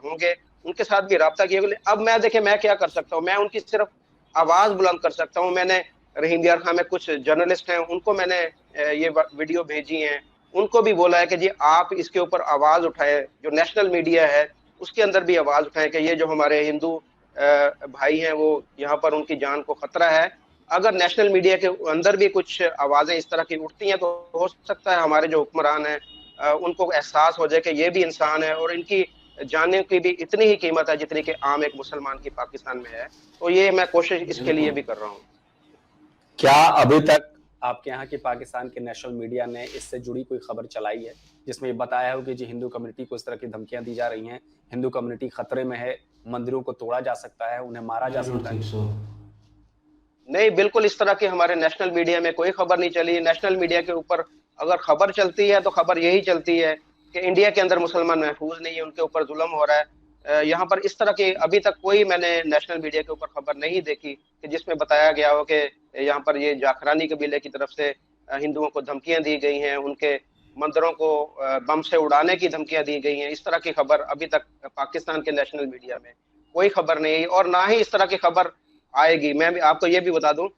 होंगे उनके साथ भी राब्ता किया। अब मैं देखें मैं क्या कर सकता हूँ, मैं उनकी सिर्फ़ आवाज़ बुलंद कर सकता हूँ। मैंने रहीम यार खां में कुछ जर्नलिस्ट हैं, उनको मैंने ये वीडियो भेजी हैं, उनको भी बोला है कि जी आप इसके ऊपर आवाज़ उठाएँ, जो नेशनल मीडिया है उसके अंदर भी आवाज़ उठाएँ कि ये जो हमारे हिंदू भाई हैं वो यहाँ पर उनकी जान को खतरा है। अगर नेशनल मीडिया के अंदर भी कुछ आवाज़ें इस तरह की उठती हैं तो हो सकता है हमारे जो हुक्मरान हैं उनको एहसास हो जाए कि ये भी इंसान है और इनकी जान की भी इतनी ही कीमत है जितनी कि आम एक मुसलमान की पाकिस्तान में है। तो ये मैं कोशिश इसके लिए भी कर रहा हूँ। क्या अभी तक आपके यहाँ की पाकिस्तान के नेशनल मीडिया ने इससे जुड़ी कोई खबर चलाई है जिसमें ये बताया हो कि जी हिंदू कम्युनिटी को इस तरह की धमकियां दी जा रही हैं, हिंदू कम्युनिटी खतरे में है, मंदिरों को तोड़ा जा सकता है, उन्हें मारा जा सकता है? नहीं, बिल्कुल इस तरह की हमारे नेशनल मीडिया में कोई खबर नहीं चली। नेशनल मीडिया के ऊपर अगर खबर चलती है तो खबर यही चलती है कि इंडिया के अंदर मुसलमान महफूज नहीं है, उनके ऊपर जुल्म हो रहा है। यहाँ पर इस तरह की अभी तक कोई मैंने नेशनल मीडिया के ऊपर खबर नहीं देखी कि जिसमें बताया गया हो कि यहाँ पर ये जाखरानी कबीले की तरफ से हिंदुओं को धमकियां दी गई हैं, उनके मंदिरों को बम से उड़ाने की धमकियां दी गई हैं। इस तरह की खबर अभी तक पाकिस्तान के नेशनल मीडिया में कोई खबर नहीं और ना ही इस तरह की खबर आएगी। मैं भी आपको ये भी बता दूं,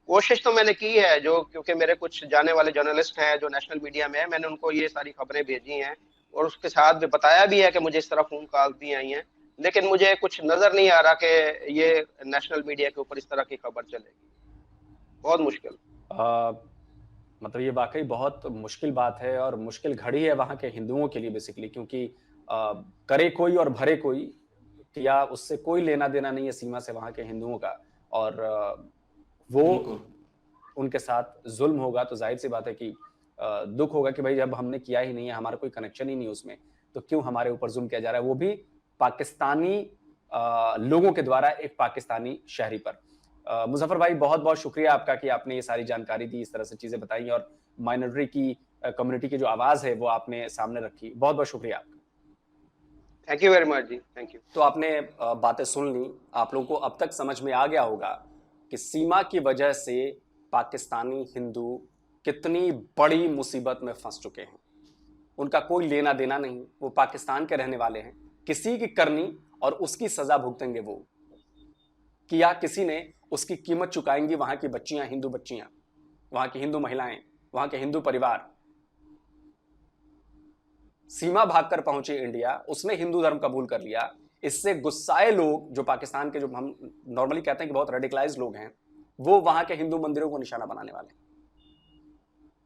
कोशिश तो मैंने की है, जो क्योंकि मेरे कुछ जाने वाले जर्नलिस्ट हैं जो नेशनल मीडिया में है, मैंने उनको ये सारी खबरें भेजी हैं और उसके साथ भी बताया भी है कि मुझे इस तरह फोन कॉल भी आई हैं, लेकिन मुझे कुछ नजर नहीं आ रहा कि ये नेशनल मीडिया के ऊपर इस तरह की खबर चलेगी। बहुत मुश्किल। मतलब ये वाकई बहुत मुश्किल बात है और मुश्किल घड़ी है वहां के हिंदुओं के लिए बेसिकली, क्योंकि करे कोई और भरे कोई, या उससे कोई लेना देना नहीं है सीमा से वहां के हिंदुओं का, और वो उनके साथ जुल्म होगा तो जाहिर सी बात है कि दुख होगा कि भाई जब हमने किया ही नहीं है, हमारा कोई कनेक्शन ही नहीं है उसमें, तो क्यों हमारे ऊपर जुल्म किया जा रहा है, वो भी पाकिस्तानी लोगों के द्वारा एक पाकिस्तानी शहरी पर। मुजफ्फर भाई बहुत बहुत शुक्रिया आपका कि आपने ये सारी जानकारी दी, इस तरह से चीजें बताई और माइनॉरिटी की कम्युनिटी की जो आवाज है वो आपने सामने रखी। बहुत बहुत शुक्रिया आपका। Thank you very much ji, thank you. तो आपने बातें सुन ली, आप लोगों को अब तक समझ में आ गया होगा कि सीमा की वजह से पाकिस्तानी हिंदू कितनी बड़ी मुसीबत में फंस चुके हैं। उनका कोई लेना देना नहीं, वो पाकिस्तान के रहने वाले हैं, किसी की करनी और उसकी सजा भुगतेंगे वो, कि या किसी ने उसकी कीमत चुकाएंगी वहां की बच्चियां, हिंदू बच्चियां, वहां की हिंदू महिलाएं, वहां के हिंदू परिवार। सीमा भागकर पहुंचे इंडिया, उसने हिंदू धर्म कबूल कर लिया, इससे गुस्साए लोग जो पाकिस्तान के, जो हम नॉर्मली कहते हैं कि बहुत रेडिकलाइज लोग हैं, वो वहां के हिंदू मंदिरों को निशाना बनाने वाले हैं।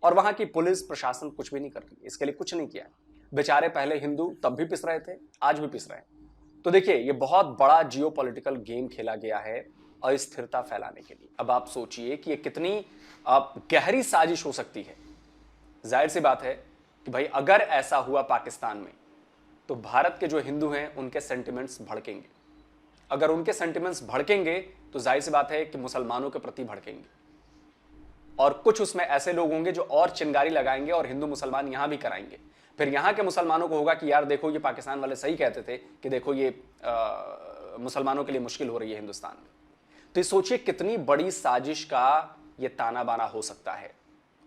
और वहां की पुलिस प्रशासन कुछ भी नहीं कर रही, इसके लिए कुछ नहीं किया। बेचारे पहले हिंदू तब भी पिस रहे थे, आज भी पिस रहे हैं। तो देखिए ये बहुत बड़ा जियोपॉलिटिकल गेम खेला गया है अस्थिरता फैलाने के लिए। अब आप सोचिए कि ये कितनी गहरी साजिश हो सकती है। जाहिर सी बात है कि भाई अगर ऐसा हुआ पाकिस्तान में तो भारत के जो हिंदू हैं उनके सेंटिमेंट्स भड़केंगे। अगर उनके सेंटिमेंट्स भड़केंगे तो जाहिर सी बात है कि मुसलमानों के प्रति भड़केंगे, और कुछ उसमें ऐसे लोग होंगे जो और चिंगारी लगाएंगे और हिंदू मुसलमान यहां भी कराएंगे। फिर यहां के मुसलमानों को होगा कि यार देखो ये पाकिस्तान वाले सही कहते थे कि देखो ये मुसलमानों के लिए मुश्किल हो रही है हिंदुस्तान में। तो ये सोचिए कितनी बड़ी साजिश का ये ताना बाना हो सकता है।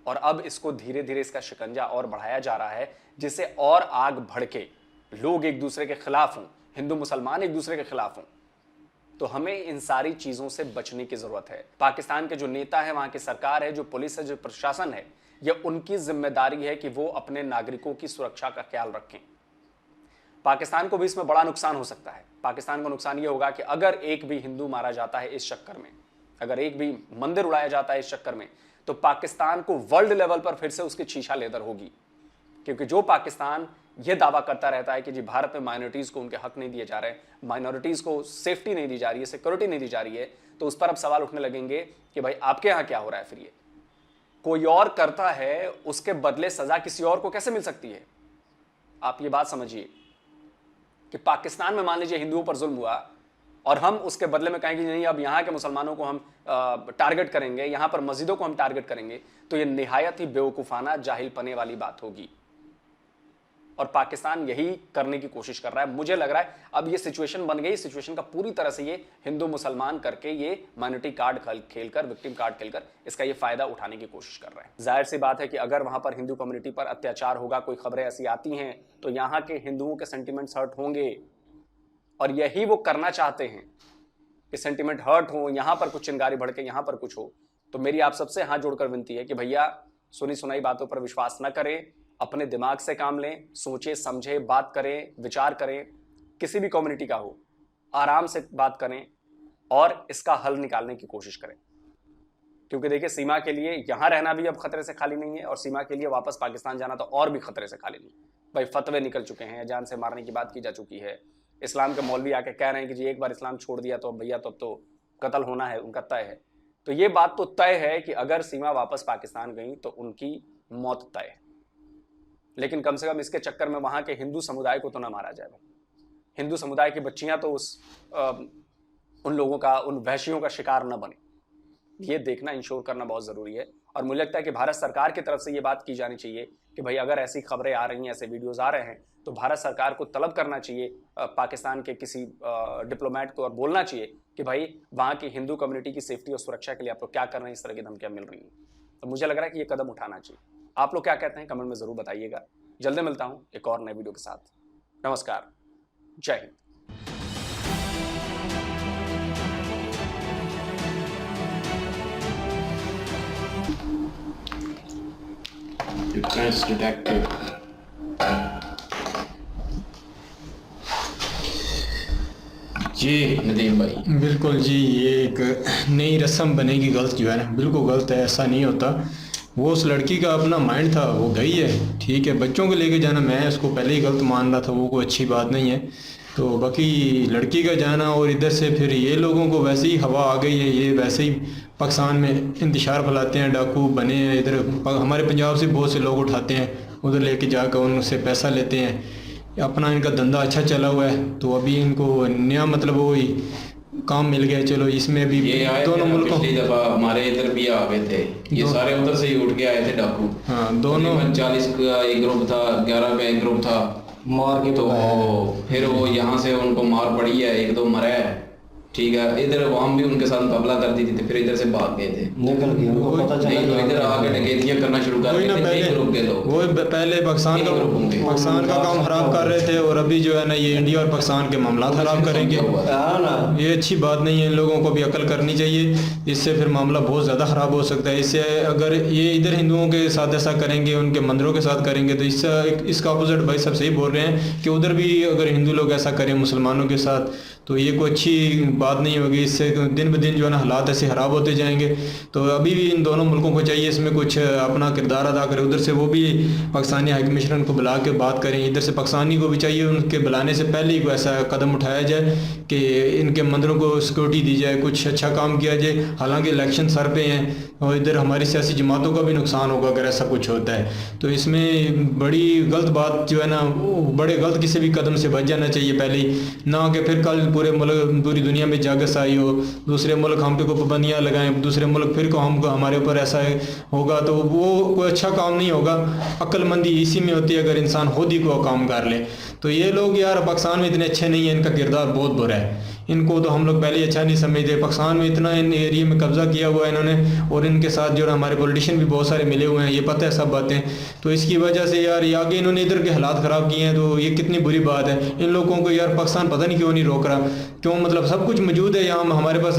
और अब इसको धीरे धीरे इसका शिकंजा और बढ़ाया जा रहा है, जिससे और आग भड़के, लोग एक दूसरे के खिलाफ हों, हिंदू मुसलमान एक दूसरे के खिलाफ हों। तो हमें इन सारी चीजों से बचने की जरूरत है। पाकिस्तान के जो नेता है, वहां की सरकार है, जो पुलिस है, जो प्रशासन है, यह उनकी जिम्मेदारी है कि वो अपने नागरिकों की सुरक्षा का ख्याल रखें। पाकिस्तान को भी इसमें बड़ा नुकसान हो सकता है। पाकिस्तान को नुकसान ये होगा कि अगर एक भी हिंदू मारा जाता है इस चक्कर में, अगर एक भी मंदिर उड़ाया जाता है इस चक्कर में, तो पाकिस्तान को वर्ल्ड लेवल पर फिर से उसकी शीशा लेदर होगी। क्योंकि जो पाकिस्तान ये दावा करता रहता है कि जी भारत में माइनॉरिटीज को उनके हक नहीं दिए जा रहे, माइनॉरिटीज को सेफ्टी नहीं दी जा रही है, सिक्योरिटी नहीं दी जा रही है, तो उस पर अब सवाल उठने लगेंगे कि भाई आपके यहां क्या हो रहा है। फिर ये कोई और करता है, उसके बदले सजा किसी और को कैसे मिल सकती है? आप ये बात समझिए कि पाकिस्तान में मान लीजिए हिंदुओं पर जुल्म हुआ और हम उसके बदले में कहेंगे नहीं अब यहां के मुसलमानों को हम टारगेट करेंगे, यहां पर मस्जिदों को हम टारगेट करेंगे, तो ये निहायत ही बेवकूफाना जाहिलपने वाली बात होगी। और पाकिस्तान यही करने की कोशिश कर रहा है। मुझे लग रहा है अब ये सिचुएशन बन गई, सिचुएशन का पूरी तरह से ये हिंदू मुसलमान करके ये माइनॉरिटी कार्ड खेलकर, विक्टिम कार्ड खेलकर इसका ये फायदा उठाने की कोशिश कर रहा है। जाहिर सी बात है कि अगर वहां पर हिंदू कम्युनिटी पर अत्याचार होगा, कोई खबरें ऐसी आती हैं, तो यहाँ के हिंदुओं के सेंटिमेंट्स हर्ट होंगे और यही वो करना चाहते हैं कि सेंटिमेंट हर्ट हो, यहां पर कुछ चिंगारी भड़के, यहां पर कुछ हो। तो मेरी आप सबसे हाथ जोड़कर विनती है कि भैया सुनी सुनाई बातों पर विश्वास न करें, अपने दिमाग से काम लें, सोचे समझे बात करें, विचार करें, किसी भी कम्युनिटी का हो, आराम से बात करें और इसका हल निकालने की कोशिश करें। क्योंकि देखिए सीमा के लिए यहां रहना भी अब खतरे से खाली नहीं है और सीमा के लिए वापस पाकिस्तान जाना तो और भी खतरे से खाली नहीं। भाई फतवे निकल चुके हैं, जान से मारने की बात की जा चुकी है, इस्लाम के मौलवी आके कह रहे हैं कि जी एक बार इस्लाम छोड़ दिया तो भैया तो अब तो कत्ल होना है, उनका तय है। तो ये बात तो तय है कि अगर सीमा वापस पाकिस्तान गई तो उनकी मौत तय है। लेकिन कम से कम इसके चक्कर में वहां के हिंदू समुदाय को तो ना मारा जाए। हिंदू समुदाय की बच्चियां तो उन लोगों का, उन वहशियों का शिकार न बने, ये देखना इंश्योर करना बहुत जरूरी है। और मुझे लगता है कि भारत सरकार की तरफ से ये बात की जानी चाहिए कि भाई अगर ऐसी खबरें आ रही हैं, ऐसे वीडियोस आ रहे हैं, तो भारत सरकार को तलब करना चाहिए पाकिस्तान के किसी डिप्लोमेट को और बोलना चाहिए कि भाई वहाँ की हिंदू कम्युनिटी की सेफ्टी और सुरक्षा के लिए आप लोग क्या कर रहे हैं, इस तरह की धमकियां मिल रही हैं। तो मुझे लग रहा है कि ये कदम उठाना चाहिए। आप लोग क्या कहते हैं कमेंट में जरूर बताइएगा। जल्दी मिलता हूं एक और नए वीडियो के साथ। नमस्कार, जय हिंद। डिफेंस डिटेक्टिव जी नदीम भाई, बिल्कुल जी, ये एक नई रस्म बनेगी गलत जो है ना, बिल्कुल गलत है, ऐसा नहीं होता। वो उस लड़की का अपना माइंड था, वो गई है, ठीक है, बच्चों को लेके जाना मैं उसको पहले ही गलत मान रहा था, वो कोई अच्छी बात नहीं है। तो बाकी लड़की का जाना और इधर से फिर ये लोगों को वैसे ही हवा आ गई है, ये वैसे ही पाकिस्तान में इंतशार फैलाते हैं, डाकू बने हैं, इधर हमारे पंजाब से बहुत से लोग उठाते हैं, उधर लेके जाकर उनसे पैसा लेते हैं, अपना इनका धंधा अच्छा चला हुआ है। तो अभी इनको नया मतलब वही काम मिल गया, चलो इसमें भी ये दोनों मुल्कों, पिछली दफा हमारे इधर भी आ गए थे, ये सारे उधर से ही उठ के आए थे डाकू। हाँ, दोनों 40 का एक ग्रुप था, 11 का एक ग्रुप था, मार के तो फिर वो यहाँ से उनको मार पड़ी है, एक दो मरा है, ठीक है। इधर हम भी उनके साथ मुकाबला कर दी थी, फिर इधर से भाग गए थे, निकल गए, उनको पता चला नहीं तो इधर आके डकैतियां करना शुरू कर दिए थे ग्रुप के लोग। वो पहले पाकिस्तान का काम खराब कर रहे थे और अभी जो है ना ये इंडिया और पाकिस्तान के मामला खराब करेंगे। ये अच्छी बात नहीं है, इन लोगों को भी अकल करनी चाहिए, इससे फिर मामला बहुत ज़्यादा ख़राब हो सकता है। इससे अगर ये इधर हिंदुओं के साथ ऐसा करेंगे, उनके मंदिरों के साथ करेंगे, तो इसका अपोजिट भाई सब सही बोल रहे हैं कि उधर भी अगर हिंदू लोग ऐसा करें मुसलमानों के साथ, तो ये कोई अच्छी बात नहीं होगी। इससे दिन ब दिन जो है ना हालात ऐसे ख़राब होते जाएंगे। तो अभी भी इन दोनों मुल्कों को चाहिए इसमें कुछ अपना किरदार अदा करें। उधर से वो भी पाकिस्तानी हाई कमिश्नर को बुला के बात करें, इधर से पाकिस्तानी को भी चाहिए उनके बुलाने से पहले ही ऐसा कदम उठाया जाए कि इनके मंदिरों को सिक्योरिटी दी जाए, कुछ अच्छा काम किया जाए। हालांकि इलेक्शन सर पे हैं और इधर हमारी सियासी जमातों का भी नुकसान होगा अगर ऐसा कुछ होता है। तो इसमें बड़ी गलत बात जो है ना, बड़े गलत किसी भी कदम से बच जाना चाहिए पहले ही, ना कि फिर कल पूरे मुल्क, पूरी दुनिया में जागस आई हो, दूसरे मुल्क हम पे को पाबंदियाँ लगाएं, दूसरे मुल्क फिर को हमको हमारे ऊपर ऐसा होगा, तो वो कोई अच्छा काम नहीं होगा। अक्लमंदी इसी में होती है अगर इंसान खुद ही को काम कर ले। तो ये लोग यार पाकिस्तान में इतने अच्छे नहीं हैं, इनका किरदार बहुत बुरा है, इनको तो हम लोग पहले ही अच्छा नहीं समझते। पाकिस्तान में इतना इन एरिया में कब्जा किया हुआ है इन्होंने, और इनके साथ जो हमारे पॉलिटिशियन भी बहुत सारे मिले हुए हैं, ये पता है सब बातें। तो इसकी वजह से यार ये आगे इन्होंने इधर के हालात ख़राब किए हैं, तो ये कितनी बुरी बात है। इन लोगों को यार पाकिस्तान पता नहीं क्यों नहीं रोक रहा, क्यों, मतलब सब कुछ मौजूद है यहाँ, हमारे पास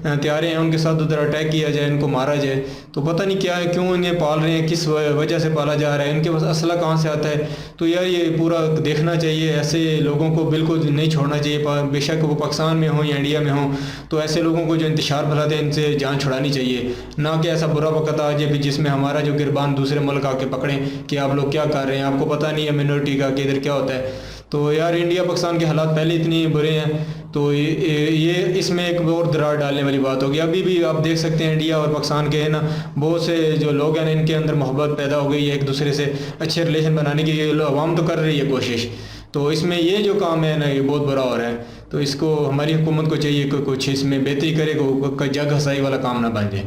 हथियारें हैं, उनके साथ उधर अटैक किया जाए, इनको मारा जाए, तो पता नहीं क्या है, क्यों इन्हें पाल रहे हैं, किस वजह से पाला जा रहा है, इनके पास असला कहाँ से आता है। तो यार ये पूरा देखना चाहिए, ऐसे लोगों को बिल्कुल नहीं छोड़ना चाहिए, बेशक वो पाकिस्तान में हो या इंडिया में हो। तो ऐसे लोगों को जो इंतशार फैलाते हैं इनसे जान छुड़ानी चाहिए, ना कि ऐसा बुरा वक्त आ जाए जिसमें हमारा जो गिरबान दूसरे मुल्क आके पकड़ें कि आप लोग क्या कर रहे हैं, आपको पता नहीं है मिनोरिटी का कि इधर क्या होता है। तो यार इंडिया पाकिस्तान के हालात पहले इतने बुरे हैं, तो ये इसमें एक और दरार डालने वाली बात होगी। अभी भी आप देख सकते हैं इंडिया और पाकिस्तान के है ना बहुत से जो लोग हैं ना, इनके अंदर मोहब्बत पैदा हो गई है एक दूसरे से अच्छे रिलेशन बनाने की, अवाम तो कर रही है कोशिश। तो इसमें ये जो काम है ना ये बहुत बुरा हो रहा है। तो इसको हमारी हुकूमत को चाहिए कि कुछ इसमें बेहतरी करे, कोई जग हसाई वाला काम ना बन जाए।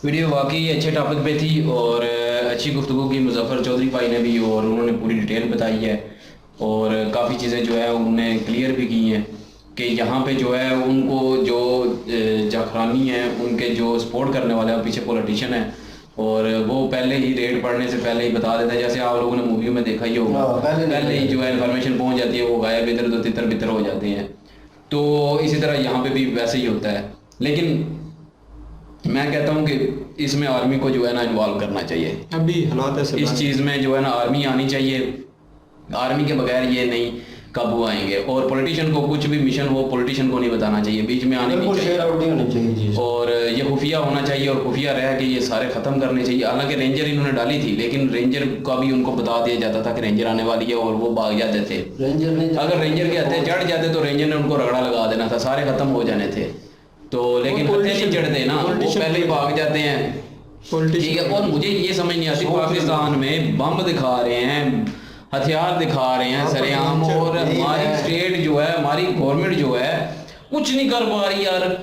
वीडियो वाकई अच्छे टॉपिक पे थी और अच्छी गुफ्तगू की मुजफ्फर चौधरी भाई ने भी, और उन्होंने पूरी डिटेल बताई है और काफ़ी चीज़ें जो है उन्होंने क्लियर भी की हैं कि यहाँ पे जो है उनको जो जाखरानी है उनके जो सपोर्ट करने वाले हैं पीछे पॉलिटिशियन है, और वो पहले ही रेड पड़ने से पहले ही बता देता है, जैसे आप लोगों ने मूवी में देखा ही होगा, पहले ही जो है इन्फॉर्मेशन पहुँच जाती है, वो गायब इधर उधर तितर बितर हो जाते हैं। तो इसी तरह यहाँ पे भी वैसे ही होता है। लेकिन मैं कहता हूँ कि इसमें आर्मी को जो है ना इन्वॉल्व करना चाहिए, अभी हालात ऐसे इस चीज़ में जो है ना आर्मी आनी चाहिए। आर्मी के बगैर ये नहीं काबू आएंगे, और पॉलिटिशियन को कुछ भी मिशन हो पॉलिटिशियन को नहीं बताना चाहिए, बीच में आने नहीं चाहिए, और ये खुफिया होना चाहिए और खुफिया रह के ये सारे ख़त्म करने चाहिए। हालांकि रेंजर इन्होंने डाली थी, लेकिन रेंजर का भी उनको बता दिया जाता था कि रेंजर आने वाली है, और वो भाग जाते थे। अगर रेंजर के हत्थे चढ़ जाते तो रेंजर ने उनको रगड़ा लगा देना था, सारे ख़त्म हो जाने थे। तो लेकिन हत्थे नहीं चढ़ते ना, वो पहले ही भाग जाते हैं, ठीक है। और मुझे ये समझ नहीं आती, पाकिस्तान में बम दिखा रहे हैं, हथियार दिखा रहे हैं सरेआम, और हमारी स्टेट जो है, हमारी गवर्नमेंट जो है कुछ नहीं कर पा रही यार।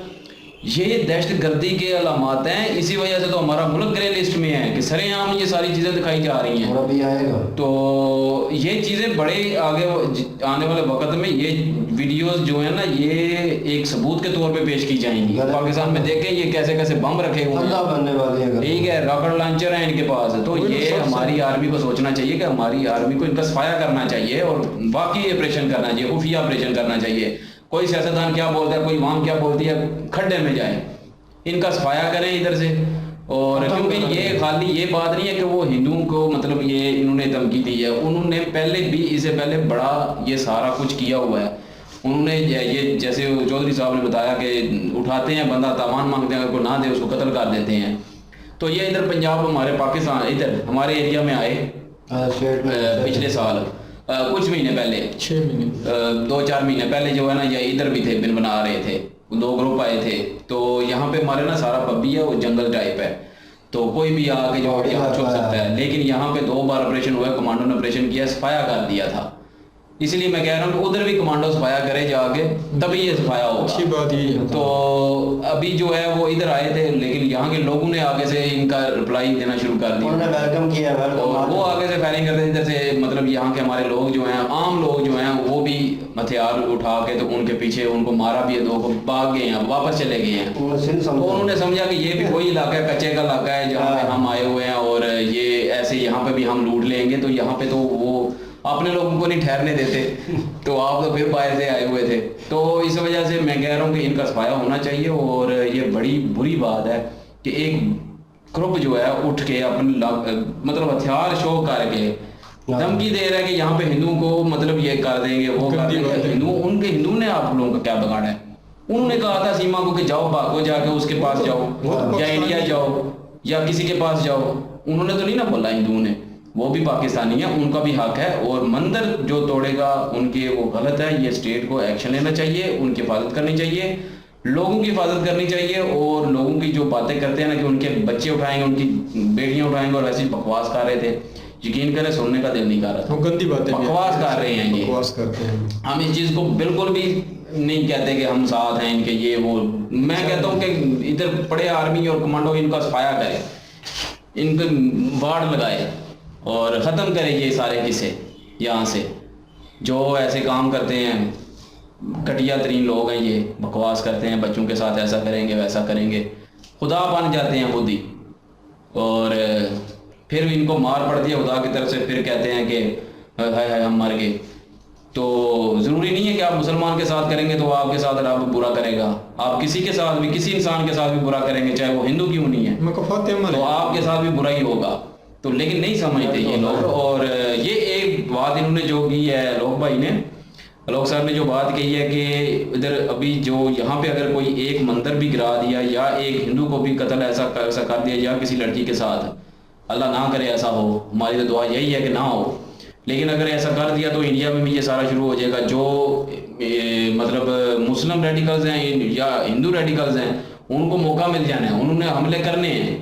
ये दहशतगर्दी के अलामात हैं, इसी वजह से तो हमारा मुल्क ग्रे लिस्ट में है कि सरेआम ये सारी चीज़ें दिखाई जा रही हैं। अभी आएगा तो ये चीज़ें बड़े आगे आने वाले वक्त में ये वीडियोस जो है ना ये एक सबूत के तौर पे पेश की जाएंगी। पाकिस्तान में देखें ये कैसे कैसे बम रखे हुए हैं, ठीक है, रॉकेट लॉन्चर है इनके पास। तो ये हमारी आर्मी को सोचना चाहिए कि हमारी आर्मी को इनका सफाया करना चाहिए और बाकी ऑपरेशन करना चाहिए, खुफिया ऑपरेशन करना चाहिए। कोई सियासतदान क्या बोलता है, कोई इमाम क्या बोलती है, खड्डे में जाए, इनका सफाया करें इधर से। और क्योंकि ये खाली ये बात नहीं है कि वो हिंदुओं को मतलब ये इन्होंने धमकी दी है, उन्होंने पहले भी इससे पहले बड़ा ये सारा कुछ किया हुआ है। उन्होंने ये जैसे चौधरी साहब ने बताया कि उठाते हैं बंदा, तावान मांगते हैं, अगर कोई ना दे उसको कत्ल कर देते हैं। तो ये इधर पंजाब हमारे पाकिस्तान इधर हमारे एरिया में आए पिछले साल कुछ महीने पहले, 6 महीने 2-4 महीने पहले जो है ना ये इधर भी थे, बिन बना रहे थे, 2 ग्रुप आए थे। तो यहाँ पे हमारे ना सारा पब्बी है, वो जंगल टाइप है, तो कोई भी आके जो यहाँ छुप सकता है। लेकिन यहाँ पे 2 बार ऑपरेशन हुआ, कमांडो ने ऑपरेशन किया, सफाया कर दिया था। इसलिए मैं कह रहा हूँ कि उधर भी कमांडो सफाया करे जाके, तभी ये सफाया होगा। अच्छी बात ये है। तो अभी जो है वो इधर आए थे, लेकिन यहाँ के लोगों ने आगे से इनका रिप्लाई देना शुरू कर दिया, उन्होंने वेलकम किया, और वो आगे से फायरिंग करते थे। इधर से मतलब यहाँ के हमारे लोग जो हैं, आम लोग जो हैं, वो भी हथियार उठा के तो उनके पीछे उनको मारा भी है, 2 को भाग गए हैं, वापस चले गए हैं। तो उन्होंने समझा कि ये भी वही इलाका है, कच्चे का इलाका है जहाँ पे हम आए हुए हैं, और ये ऐसे यहाँ पे भी हम लूट लेंगे। तो यहाँ पे तो वो अपने लोगों को नहीं ठहरने देते, तो आप तो फिर बाहर से आए हुए थे। तो इस वजह से मैं कह रहा हूँ कि इनका सफाया होना चाहिए। और ये बड़ी बुरी बात है कि एक ग्रुप जो है उठ के अपने मतलब हथियार शो करके धमकी दे रहा है कि यहाँ पे हिंदुओं को मतलब ये कर देंगे, वो कर देंगे। हिंदू ने आप लोगों का क्या बिगाड़ा है? उन्होंने कहा था सीमा को कि जाओ, भागो, जाके उसके पास जाओ, या इंडिया जाओ, या किसी के पास जाओ। उन्होंने तो नहीं ना बोला, हिंदुओं ने, वो भी पाकिस्तानी है, उनका भी हक है। और मंदिर जो तोड़ेगा उनके वो गलत है। ये स्टेट को एक्शन लेना चाहिए, उनकी हिफाजत करनी चाहिए, लोगों की हिफाजत करनी चाहिए। और लोगों की जो बातें करते हैं ना कि उनके बच्चे उठाएंगे, उनकी बेटियां उठाएंगे, और ऐसी बकवास कर रहे थे, यकीन करें सुनने का दिल नहीं कर रहा था। गंदी बातें बकवास कर रहे हैं, ये बकवास करते हैं। हम इस चीज को बिल्कुल भी नहीं कहते कि हम साथ हैं इनके, ये वो। मैं कहता हूँ कि इधर पड़े आर्मी और कमांडो इनका सफाया करे, इनको वार्ड लगाए और ख़त्म करें ये सारे किस्से यहाँ से। जो ऐसे काम करते हैं, घटिया तरीन लोग हैं, ये बकवास करते हैं, बच्चों के साथ ऐसा करेंगे वैसा करेंगे, खुदा बन जाते हैं खुद ही। और फिर इनको मार पड़ती है खुदा की तरफ से, फिर कहते हैं कि हाय हाय हम मर गए। तो ज़रूरी नहीं है कि आप मुसलमान के साथ करेंगे तो आपके साथ रब बुरा करेगा। आप किसी के साथ भी, किसी इंसान के साथ भी बुरा करेंगे, चाहे वो हिंदू क्यों नहीं है, तो आपके साथ भी बुरा ही होगा। तो लेकिन नहीं समझते ये लोग। और ये एक बात इन्होंने जो की है लोक साहब ने जो बात कही है कि इधर अभी जो यहाँ पे अगर कोई एक मंदिर भी गिरा दिया या एक हिंदू को भी कत्ल ऐसा कर दिया या किसी लड़की के साथ, अल्लाह ना करे ऐसा हो, हमारी तो दुआ यही है कि ना हो, लेकिन अगर ऐसा कर दिया तो इंडिया में भी ये सारा शुरू हो जाएगा। जो मतलब मुस्लिम रेडिकल्स हैं या हिंदू रेडिकल्स हैं उनको मौका मिल जाना है, उन्होंने हमले करने हैं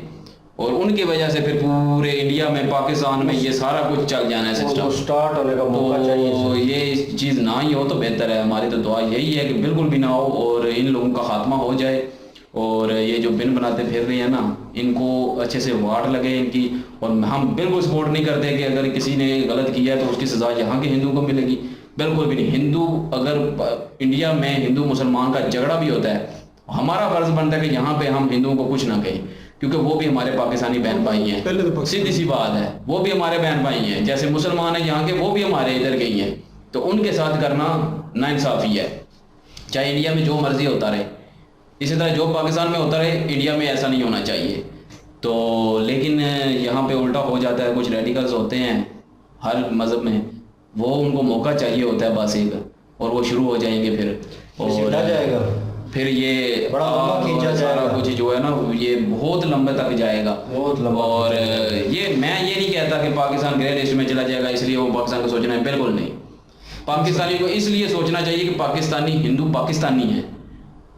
और उनकी वजह से फिर पूरे इंडिया में पाकिस्तान में ये सारा कुछ चल जाना है सिस्टम स्टार्ट होने का मौका चाहिए। तो ये चीज़ ना ही हो तो बेहतर है। हमारी तो दुआ यही है कि बिल्कुल भी ना हो और इन लोगों का खात्मा हो जाए और ये जो बिन बनाते फिर रहे हैं ना इनको अच्छे से वाट लगे इनकी। और हम बिल्कुल सपोर्ट नहीं करते कि अगर किसी ने गलत किया है तो उसकी सज़ा यहाँ के हिंदू को मिलेगी, बिल्कुल भी नहीं। हिंदू अगर इंडिया में हिंदू मुसलमान का झगड़ा भी होता है, हमारा फर्ज बनता है कि यहाँ पे हम हिंदुओं को कुछ ना कहें, क्योंकि वो भी हमारे पाकिस्तानी बहन भाई हैं, सीधी सी बात है, वो भी हमारे बहन भाई हैं। जैसे मुसलमान हैं यहाँ के, वो भी हमारे इधर गई हैं, तो उनके साथ करना नाइंसाफ़ी है। चाहे इंडिया में जो मर्जी होता रहे, इसी तरह जो पाकिस्तान में होता रहे, इंडिया में ऐसा नहीं होना चाहिए। तो लेकिन यहाँ पे उल्टा हो जाता है, कुछ रेडिकल्स होते हैं हर मज़हब में, वो उनको मौका चाहिए होता है बस एक, और वो शुरू हो जाएंगे फिर और जाएगा फिर ये बड़ा सारा कुछ जो है ना ये बहुत लंबे तक जाएगा, बहुत लंबा। और ये मैं ये नहीं कहता कि पाकिस्तान ग्रे लिस्ट में चला जाएगा इसलिए वो पाकिस्तान को सोचना है, बिल्कुल नहीं। पाकिस्तानी को इसलिए सोचना चाहिए कि पाकिस्तानी हिंदू पाकिस्तानी है,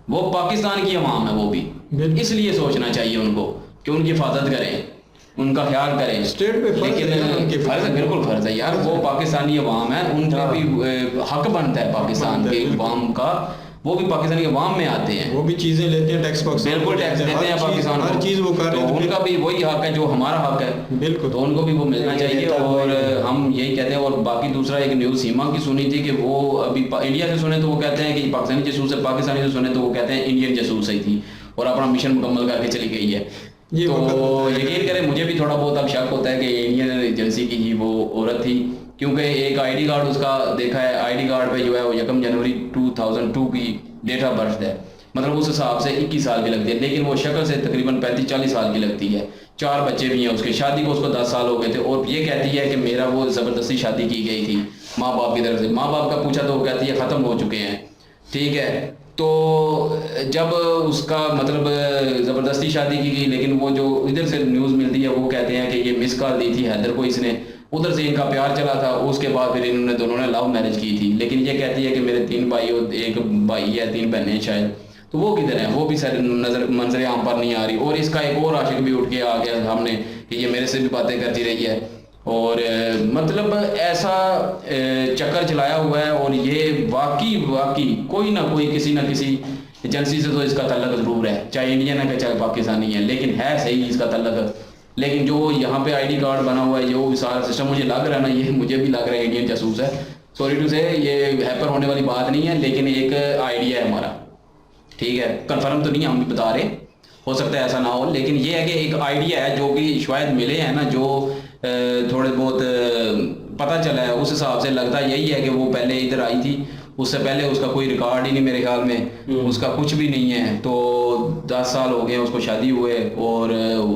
वो पाकिस्तान की अवाम है, वो भी इसलिए सोचना चाहिए उनको कि उनकी हिफाजत करें, उनका ख्याल करें। स्टेट पे लेकिन फर्ज है, बिल्कुल फर्ज है यार, वो पाकिस्तानी अवाम है, उन पर भी हक बनता है पाकिस्तान के अवाम का, वो भी पाकिस्तानी अवाम में आते हैं, वो भी चीजें लेते हैं टैक्स बॉक्स, बिल्कुल टैक्स देते हैं पाकिस्तान हर चीज वो कर रहे हैं, तो उनका भी वही हक है जो हमारा हक है, बिल्कुल, तो उनको भी वो मिलना चाहिए। और हम यही कहते हैं। और बाकी दूसरा एक न्यूज़ सीमा की सुनी थी कि वो अभी इंडिया से सुने तो वो कहते हैं कि पाकिस्तानी जासूस है, पाकिस्तानी से सुने तो वो कहते हैं इंडियन जासूस ही थी और अपना मिशन मुकम्मल करके चली गई है। तो यकीन करें मुझे भी थोड़ा बहुत अब शक होता है कि इंडियन एजेंसी की ही वो औरत थी, क्योंकि एक आईडी कार्ड उसका देखा है, आईडी कार्ड पे जो है वो 1 जनवरी 2002 की डेट ऑफ बर्थ है, मतलब उस हिसाब से 21 साल की लगती है, लेकिन वो शक्ल से तकरीबन 35-40 साल की लगती है। 4 बच्चे भी हैं उसके, शादी को उसको 10 साल हो गए थे, और ये कहती है कि मेरा वो ज़बरदस्ती शादी की गई थी माँ बाप की तरफ से। माँ बाप का पूछा तो वो कहती है ख़त्म हो चुके हैं, ठीक है। तो जब उसका मतलब ज़बरदस्ती शादी की गई, लेकिन वो जो इधर से न्यूज़ मिलती है वो कहते हैं कि ये मिस कॉल दी थी हैदर को इसने, उधर से इनका प्यार चला था, उसके बाद फिर इन्होंने दोनों ने लव मैरिज की थी। लेकिन ये कहती है कि मेरे 3 भाई और 1 भाई है, 3 बहनें शायद, तो वो किधर हैं, वो भी सर मंजर आम पर नहीं आ रही। और इसका एक और आशिक भी उठ के आ गया सामने कि ये मेरे से भी बातें करती रही है, और मतलब ऐसा चक्कर चलाया हुआ है। और ये वाकई कोई ना कोई किसी ना किसी एजेंसी से तो इसका तल्लक ज़रूर है, चाहे इंडियन है चाहे पाकिस्तानी है, लेकिन है सही इसका तल्लक। लेकिन जो यहाँ पे आईडी कार्ड बना हुआ है, जो सारा सिस्टम मुझे लग रहा है ना, ये मुझे भी लग रहा है इंडियन जासूस है। सॉरी टू से, ये हैपर होने वाली बात नहीं है, लेकिन एक आइडिया है हमारा, ठीक है, कंफर्म तो नहीं हम भी बता रहे, हो सकता है ऐसा ना हो, लेकिन ये है कि एक आइडिया है जो कि शायद मिले हैं ना, जो थोड़े बहुत पता चला है, उस हिसाब से लगता यही है कि वो पहले इधर आई थी, उससे पहले उसका कोई रिकॉर्ड ही नहीं मेरे ख्याल में, उसका कुछ भी नहीं है। तो 10 साल हो गए उसको शादी हुए, और